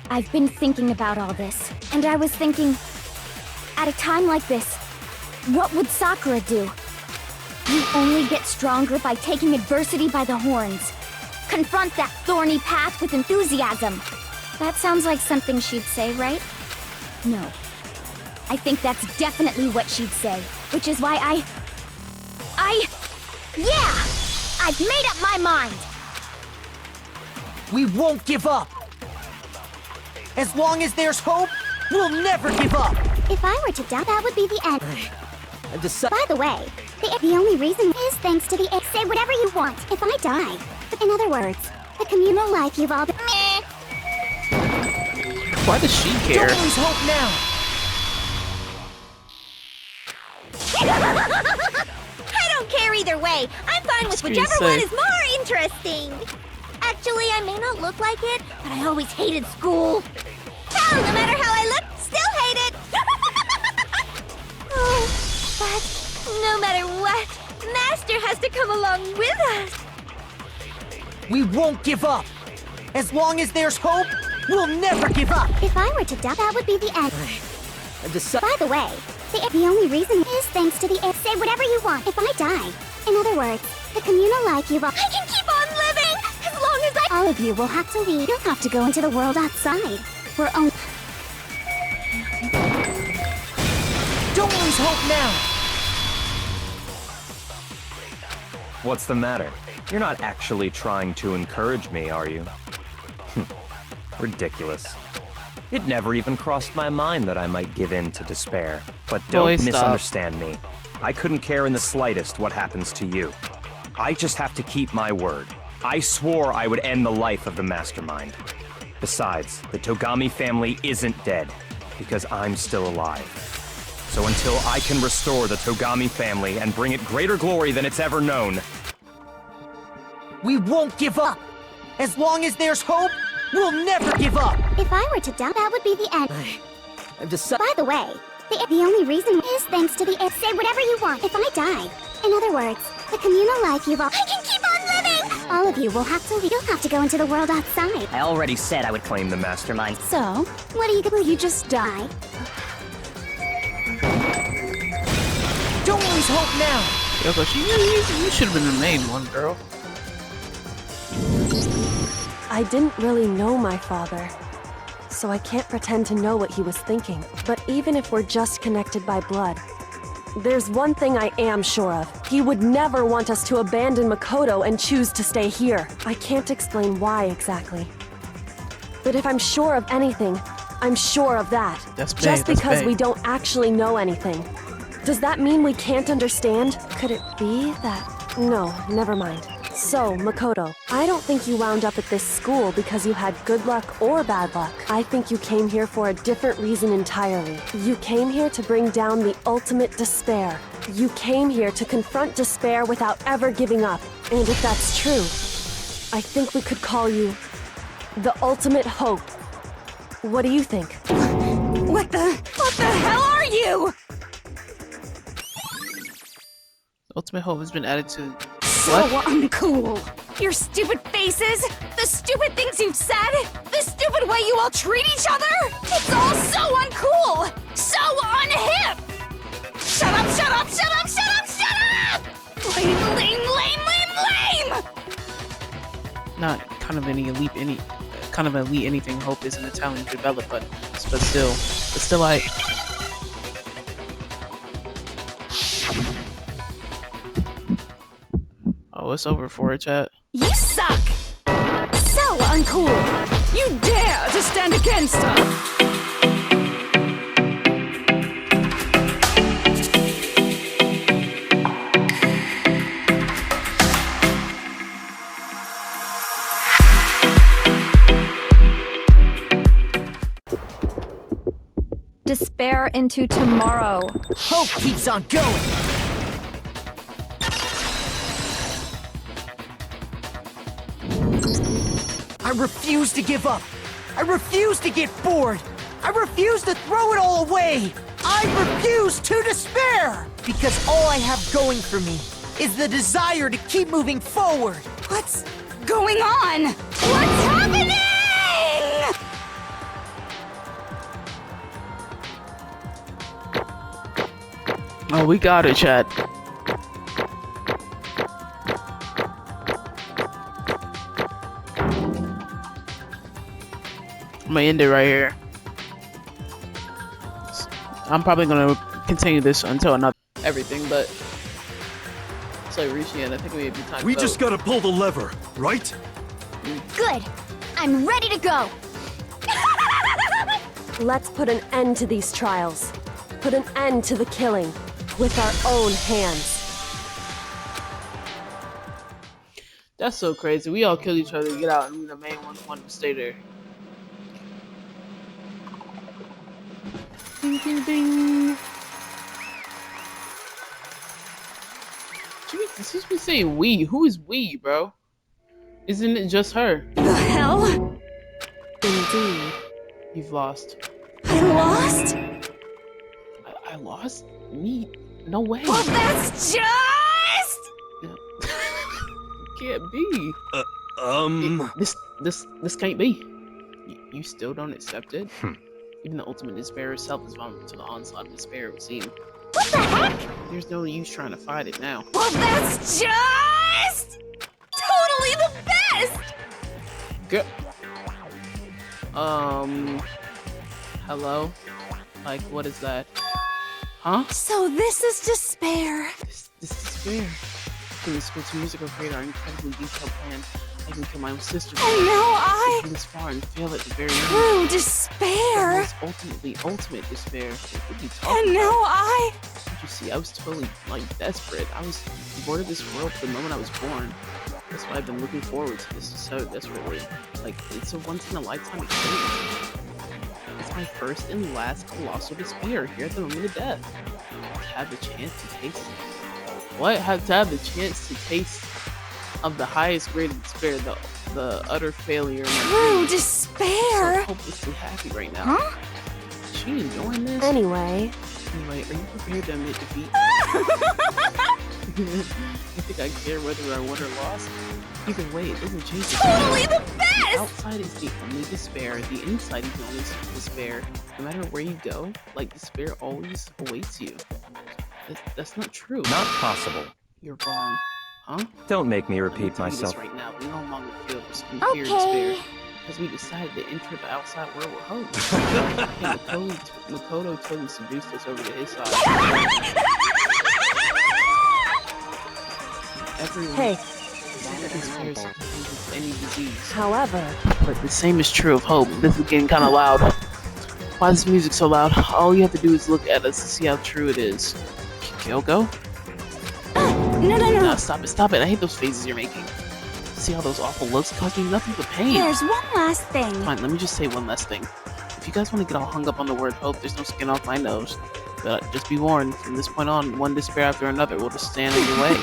I've been thinking about all this, and I was thinking, at a time like this, what would Sakura do? You only get stronger by taking adversity by the horns. Confront that thorny path with enthusiasm. That sounds like something she'd say, right? No. I think that's definitely what she'd say, which is why yeah! I've made up my mind! We won't give up! As long as there's hope, we'll never give up! If I were to die, that would be the end. I've decided. By the way, the only reason is thanks to the say whatever you want if I die. In other words, the communal life you've all been. Meh. Why does she care? Don't lose hope now! I don't care either way. I'm fine with That's what you whichever one say. is more interesting. Actually, I may not look like it, but I always hated school. Hell, no matter how I look, still hate it. Oh, but no matter what, Master has to come along with us. We won't give up! As long as there's hope, we'll never give up! If I were to die, that would be the end. I've decided. By the way, the only reason is thanks to the say whatever you want if I die. In other words, the communal life you've all. I can keep on living as long as I. All of you will have to leave. You'll have to go into the world outside. We're only. Don't lose hope now! What's the matter? You're not actually trying to encourage me, are you? Ridiculous. It never even crossed my mind that I might give in to despair. But don't Boy, stop. misunderstand me. I couldn't care in the slightest what happens to you. I just have to keep my word. I swore I would end the life of the Mastermind. Besides, the Togami family isn't dead, because I'm still alive. So until I can restore the Togami family and bring it greater glory than it's ever known, We won't give up! As long as there's hope, we'll never give up! If I were to die, that would be the end. I've decided. By the way, the only reason is thanks to the say whatever you want if I die. In other words, the communal life you've all. I can keep on living! All of you will have to leave. You'll have to go into the world outside. I already said I would claim the Mastermind. So, what are you gonna do? You just die? Don't lose hope now! Yoko, you should have been the main one, girl. I didn't really know my father, so I can't pretend to know what he was thinking. But even if we're just connected by blood, there's one thing I am sure of. He would never want us to abandon Makoto and choose to stay here. I can't explain why exactly. But if I'm sure of anything, I'm sure of that. That's big, just that's because big. we don't actually know anything. Does that mean we can't understand? Could it be that... No, never mind. So, Makoto, I don't think you wound up at this school because you had good luck or bad luck. I think you came here for a different reason entirely. You came here to bring down the ultimate despair. You came here to confront despair without ever giving up. And if that's true, I think we could call you the ultimate hope. What do you think? What the hell are you? Ultimate Hope has been added to. So uncool. Your stupid faces, the stupid things you've said, the stupid way you all treat each other. It's all so uncool, so unhip. Shut up, shut up, shut up, shut up, shut up! Lame, lame, lame, lame, lame! Not kind of elite anything Hope is an Italian developed, but still I. Oh, it's over for it, chat. You suck! So uncool! You dare to stand against us! Despair into tomorrow. Hope keeps on going! I refuse to give up. I refuse to get bored. I refuse to throw it all away. I refuse to despair. Because all I have going for me is the desire to keep moving forward. What's going on? What's happening? Oh, we got it, chat. I'm gonna end it right here. I'm probably gonna continue this until another everything, but it's like reaching it. I think it may be time to We vote. just gotta pull the lever, right? Good. I'm ready to go. Let's put an end to these trials. Put an end to the killing. With our own hands. That's so crazy. We all killed each other to get out, and the main one wanted to stay there. Ding, ding, ding. She's been saying we. Who is we, bro? Isn't it just her? The hell? Indeed. You've lost. I lost? I lost? Me? No way. Well, that's just... Can't be. This can't be. You still don't accept it? Even the ultimate despair itself is vulnerable to the onslaught of despair, it would seem. What the heck? There's no use trying to fight it now. Well, that's just... totally the best! Girl. Hello? Like, what is that? Huh? So this is despair. This is despair. Can the spiritual musical create our incredibly detailed plan? I can kill my own sister. And now I... Come this far and fail at the very end. True despair. It's ultimately ultimate despair. What are you talking And now about? I... Can't you see? I was totally, desperate. I was bored of this world the moment I was born. That's why I've been looking forward to this so desperately. Like, it's a once-in-a-lifetime experience. It's my first and last colossal despair here at the moment of death. To have the chance to taste... What? To have the chance to taste of the highest grade of despair, the utter failure. True despair. I'm so hopelessly happy right now. Huh? Is she enjoying this? Anyway, Anyway, are you prepared to admit defeat? You think I care whether I won or lost? Either way, it doesn't change the Totally the The best! outside is the only despair, the inside is the only despair. No matter where you go, like despair always awaits you. That's not true. Not possible. You're wrong. Huh? Don't make me Let me repeat tell you this myself. right now. We no longer feel this fear and despair Okay. because we decided to enter the outside world with hope. Hey, Makoto totally seduced us over to his side. Everyone Hey, despairs of any disease. however, But the same is true of hope. This is getting kind of loud. Why is this music so loud? All you have to do is look at us to see how true it is. Kyoko? No, no, no. Nah, stop it. I hate those faces you're making. See all those awful looks cause me nothing but pain. There's one last thing. Fine, let me just say one last thing. If you guys want to get all hung up on the word hope, there's no skin off my nose. But just be warned, from this point on, one despair after another will just stand in your way.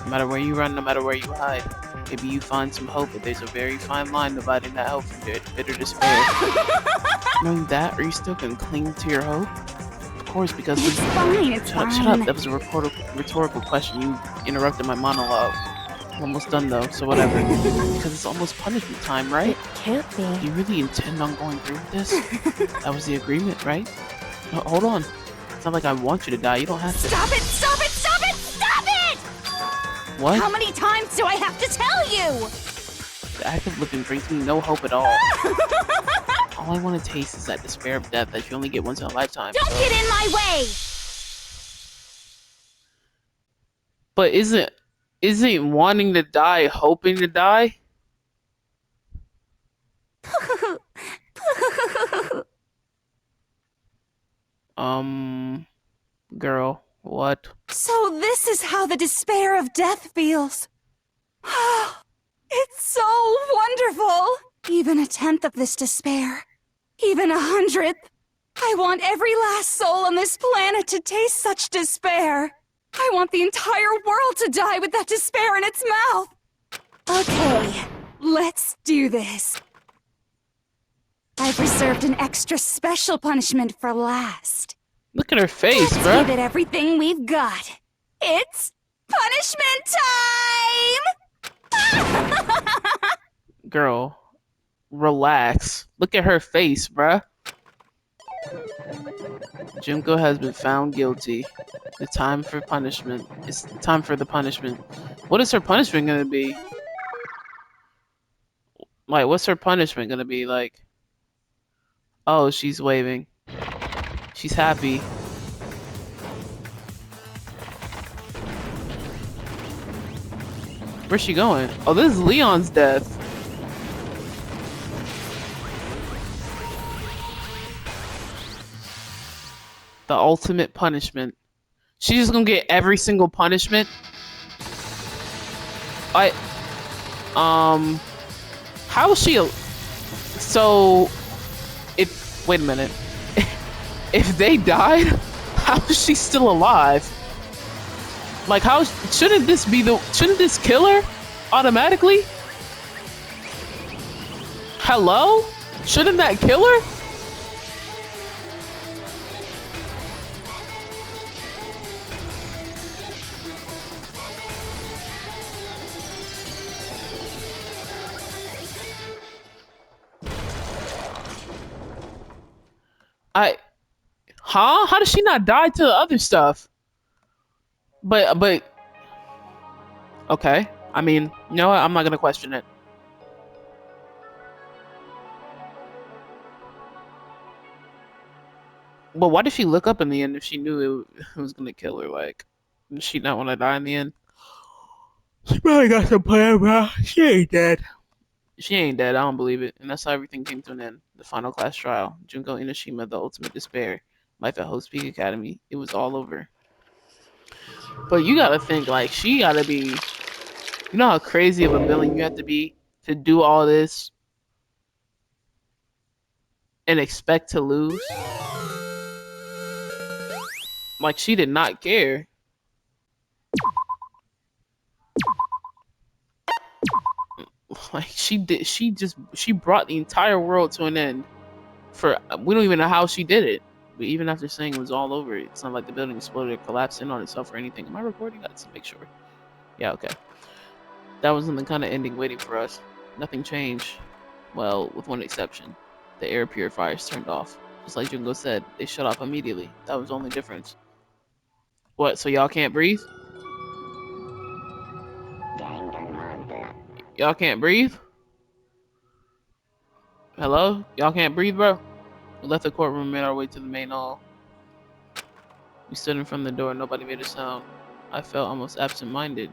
No matter where you run, no matter where you hide. Maybe you find some hope, but there's a very fine line dividing that hope from bitter despair. Knowing that, are you still gonna cling to your hope? Of course, because It's fine, it's fine. Shut up. That was a rhetorical question. You interrupted my monologue. I'm almost done though, so whatever. Because it's almost punishment time, right? it can't be. Do you really intend on going through with this? That was the agreement, right? No, hold on. It's not like I want you to die. You don't have to. Stop it! Stop it! Stop it! Stop it! What? How many times do I have to tell you? The act of living brings me no hope at all. All I want to taste is that despair of death that you only get once in a lifetime. Don't get in my way! But isn't wanting to die hoping to die? Girl, what? So this is how the despair of death feels. It's so wonderful. Even 1/10 of this despair, even 100th. I want every last soul on this planet to taste such despair. I want the entire world to die with that despair in its mouth. Okay, let's do this. I've reserved an extra special punishment for last. Look at her face, Let's bruh. give it everything we've got. It's punishment time! Girl, relax. Look at her face, bruh. Junko has been found guilty. The time for punishment. It's time for the punishment. What is her punishment gonna be? Like, what's her punishment gonna be? Like, oh, she's waving. She's happy. Where's she going? Oh, this is Leon's death. The ultimate punishment. She's just gonna get every single punishment. How is she? So, if wait a minute, if they died, how is she still alive? Like, how shouldn't this kill her automatically? Hello? Shouldn't that kill her? How does she not die to the other stuff? But, okay. I mean, you know what? I'm not gonna question it. But why did she look up in the end if she knew it was gonna kill her? Like, did she not want to die in the end? She probably got some plan, bro. She ain't dead. She ain't dead. I don't believe it. And that's how everything came to an end. The final class trial. Junko Inoshima, the ultimate despair. Life at Host Peak Academy. It was all over. But you gotta think, like, she gotta be... You know how crazy of a villain you have to be to do all this and expect to lose? Like, she did not care. Like, she brought the entire world to an end. We don't even know how she did it. But even after saying it was all over, it's not like the building exploded or collapsed in on itself or anything. Am I recording? Let's make sure. Yeah, okay. That wasn't the kind of ending waiting for us. Nothing changed. Well, with one exception. The air purifiers turned off. Just like Junko said, they shut off immediately. That was the only difference. What, so y'all can't breathe? Y'all can't breathe? Hello? Y'all can't breathe, bro? We left the courtroom and made our way to the main hall. We stood in front of the door and nobody made a sound. I felt almost absent-minded.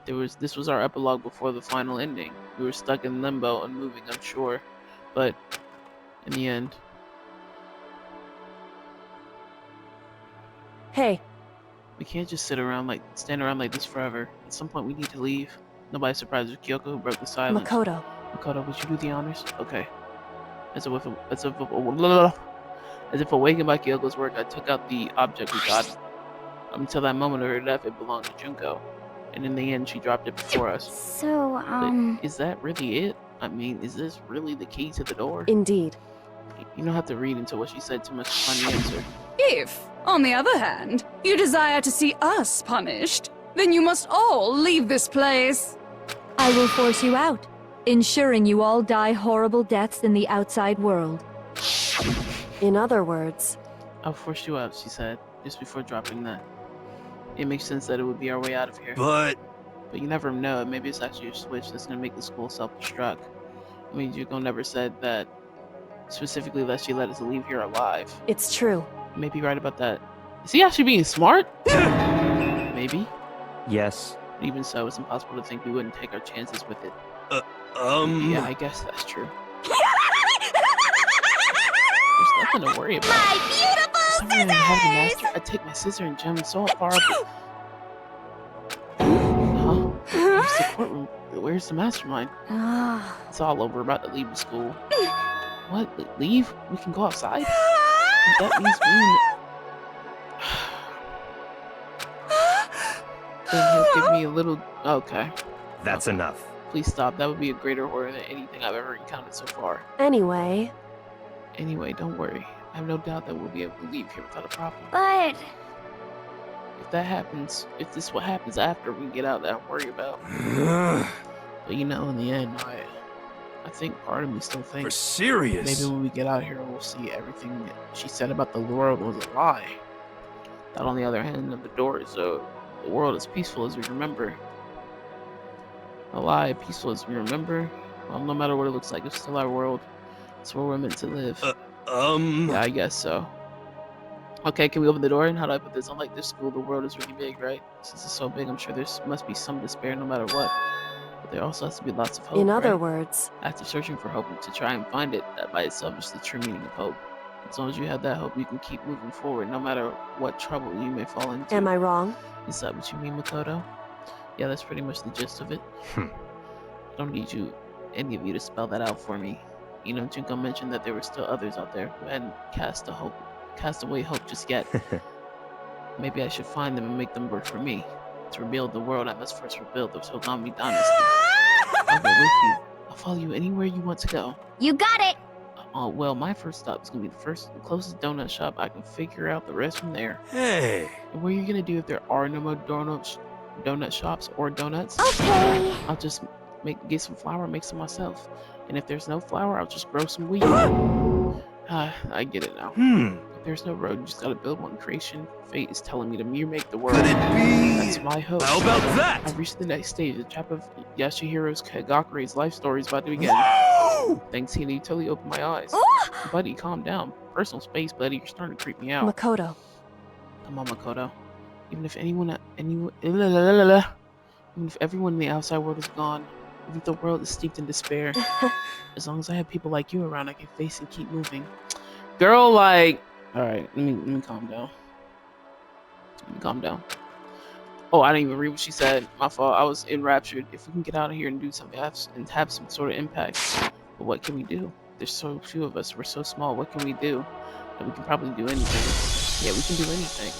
This was our epilogue before the final ending. We were stuck in limbo, unmoving, unsure. But, in the end... Hey, We can't just stand around like this forever. At some point we need to leave. Nobody's surprised with Kyoko who broke the silence. Makoto. Makoto, would you do the honors? Okay. As if awakened by Kyoko's work, I took out the object we got. Until that moment of her death, it belonged to Junko. And in the end, she dropped it before us. So, But is that really it? I mean, is this really the key to the door? Indeed. You don't have to read into what she said too much to find the answer. If, on the other hand, you desire to see us punished, then you must all leave this place. I will force you out, ensuring you all die horrible deaths in the outside world. In other words, I'll force you out, she said, just before dropping that. It makes sense that it would be our way out of here. But you never know, maybe it's actually a switch that's gonna make the school self-destruct. I mean, Junko never said that specifically that she let us leave here alive. it's true. You may be right about that. Is he actually being smart? Maybe. Yes. But even so, it's impossible to think we wouldn't take our chances with it. Yeah, I guess that's true. There's nothing to worry about. My beautiful Somewhere in the head of the scissors! master, I'd take my scissor and gem so far up. Huh? Where's the courtroom? Where's the mastermind? Ah. It's all over. We're about to leave the school. What? Leave? We can go outside? That means then he'll give me a little... Okay. That's enough. Please stop. That would be a greater horror than anything I've ever encountered so far. Anyway, Don't worry. I have no doubt that we'll be able to leave here without a problem. But If that happens, if this is what happens after we get out, that I'm worried about. But you know, in the end, I think part of me still for thinks serious. maybe when we get out here, we'll see everything that she said about the world was a lie. That on the other hand, the door is the world is peaceful as we remember. A lie, peaceful as we remember. Well, no matter what it looks like, it's still our world. It's where we're meant to live. Yeah, I guess so. Okay, can we open the door? And how do I put this? Unlike this school, the world is really big, right? Since it's so big, I'm sure there must be some despair no matter what. But there also has to be lots of hope, in other right? words, After searching for hope to try and find it, that by itself is the true meaning of hope. As long as you have that hope, you can keep moving forward, no matter what trouble you may fall into. am I wrong? Is that what you mean, Makoto? Yeah, that's pretty much the gist of it. I don't need any of you to spell that out for me. You know, Junko mentioned that there were still others out there who hadn't cast away hope just yet. Maybe I should find them and make them work for me. To rebuild the world, I must first rebuild the Togami dynasty. I'll go with you. I'll follow you anywhere you want to go. you got it. Well, my first stop is gonna be the closest donut shop. I can figure out the rest from there. Hey. And what are you gonna do if there are no more donut shops or donuts? Okay. I'll just get some flour and make some myself. And if there's no flour, I'll just grow some wheat. I get it now. If there's no road, you just gotta build one. Creation, fate is telling me to make the world. Could it be? That's my hope. How about that? I've reached the next stage. The chapter of Yashihiro's Kagakure's life story is about to begin. Whoa! Thanks, he totally opened my eyes. Buddy, calm down. Personal space, buddy. You're starting to creep me out. Makoto. Come on, Makoto. Even if even if everyone in the outside world is gone, even if the world is steeped in despair, as long as I have people like you around, I can face and keep moving. Girl, like, all right, let me calm down. Let me calm down. Oh, I didn't even read what she said. My fault. I was enraptured. If we can get out of here and do something and have some sort of impact, but what can we do? There's so few of us. We're so small. What can we do? And we can probably do anything. Yeah, we can do anything.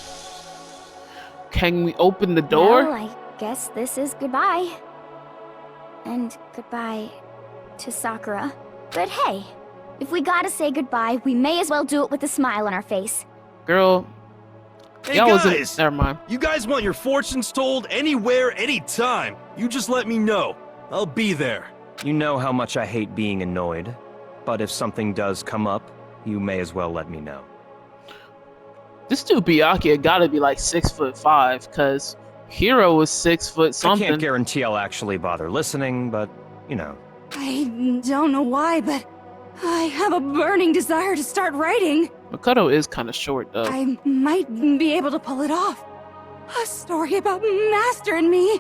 Can we open the door? Well, I guess this is goodbye. And goodbye to Sakura. But hey, if we gotta say goodbye, we may as well do it with a smile on our face. Girl, Hey y'all guys! wasn't. Never mind. You guys want your fortunes told anywhere, anytime. You just let me know. I'll be there. You know how much I hate being annoyed, but if something does come up, you may as well let me know. This dude Byakuya gotta be like 6'5", cause Hero was 6 foot I something. can't guarantee I'll actually bother listening, but, you know. I don't know why, but I have a burning desire to start writing. Makoto is kind of short though. I might be able to pull it off. A story about Master and me,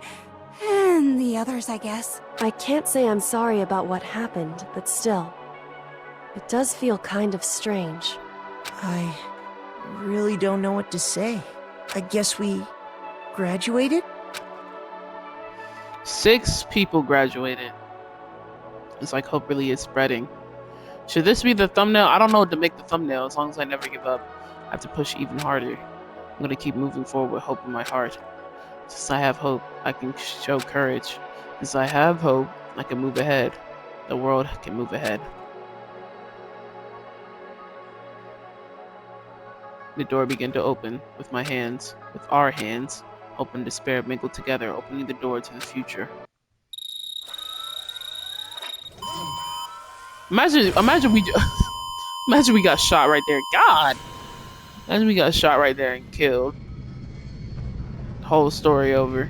and the others, I guess. I can't say I'm sorry about what happened, but still, it does feel kind of strange. I really don't know what to say. I guess we graduated? 6 people graduated. It's like hope really is spreading. Should this be the thumbnail? I don't know what to make the thumbnail as long as I never give up. I have to push even harder. I'm gonna keep moving forward with hope in my heart. Since I have hope, I can show courage. Since I have hope, I can move ahead. The world can move ahead. The door began to open with my hands, with our hands. Hope and despair mingled together, opening the door to the future. Imagine we imagine we got shot right there. God, imagine we got shot right there and killed. Whole story over.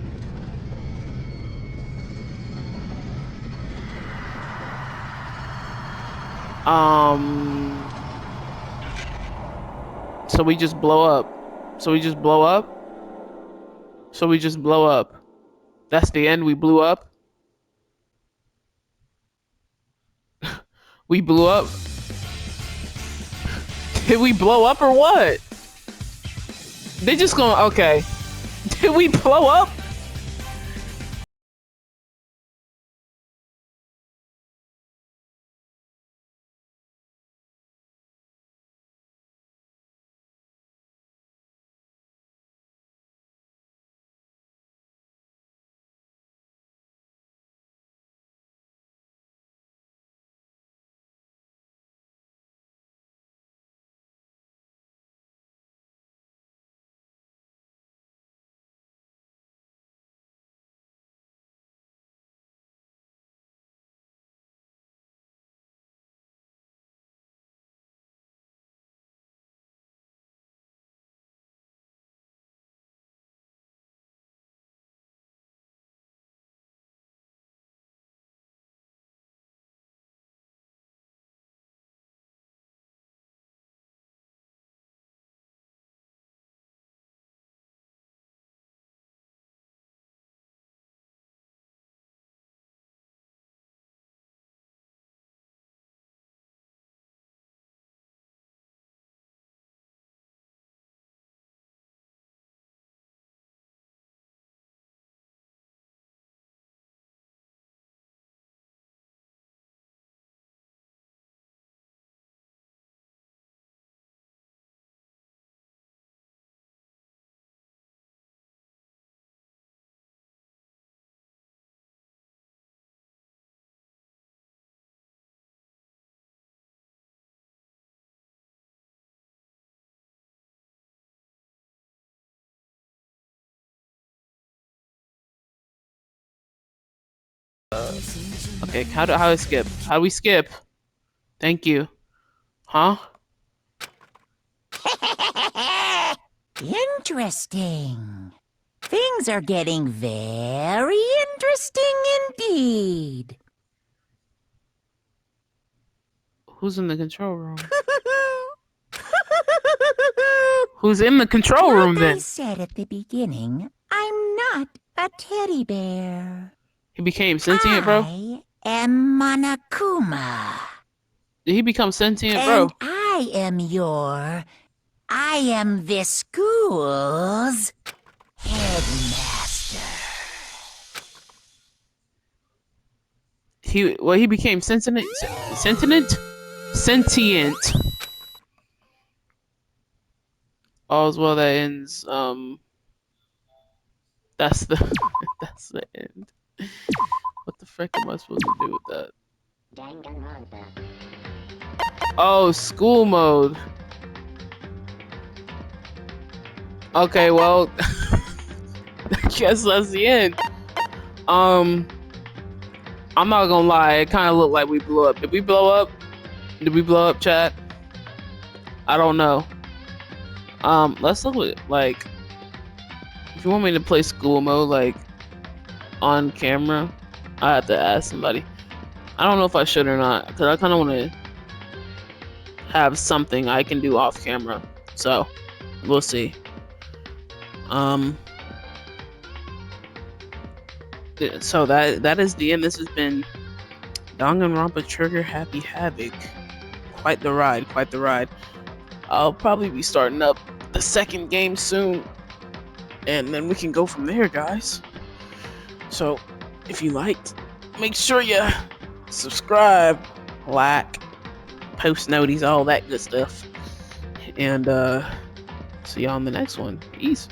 So we just blow up. So we just blow up. So we just blow up. That's the end. We blew up. We blew up. Did we blow up or what? They just gonna, okay. Did we blow up? Okay, how do I skip? How do we skip? Thank you. Huh? Interesting. Things are getting very interesting indeed. Who's in the control room? Who's in the control room Like I then? said at the beginning, I'm not a teddy bear. He became sentient, bro? I am Monokuma. Did he become sentient, And bro? I am this school's headmaster. He became sentient? Sentient? Sentient. All's well that ends, that's the, that's the end. What the frick am I supposed to do with that? Danganronpa. Oh, school mode. Okay, well, I guess that's the end. I'm not gonna lie, it kind of looked like we blew up. Did we blow up? Did we blow up, chat? I don't know. Let's look at, like, if you want me to play school mode, like, on camera, I have to ask somebody. I don't know if I should or not, because I kind of want to have something I can do off camera. So, we'll see. So that is the end. This has been Danganronpa Trigger Happy Havoc. Quite the ride, quite the ride. I'll probably be starting up the second game soon, and then we can go from there, guys. So, if you liked, make sure you subscribe, like, post noties, all that good stuff. And see y'all on the next one. Peace.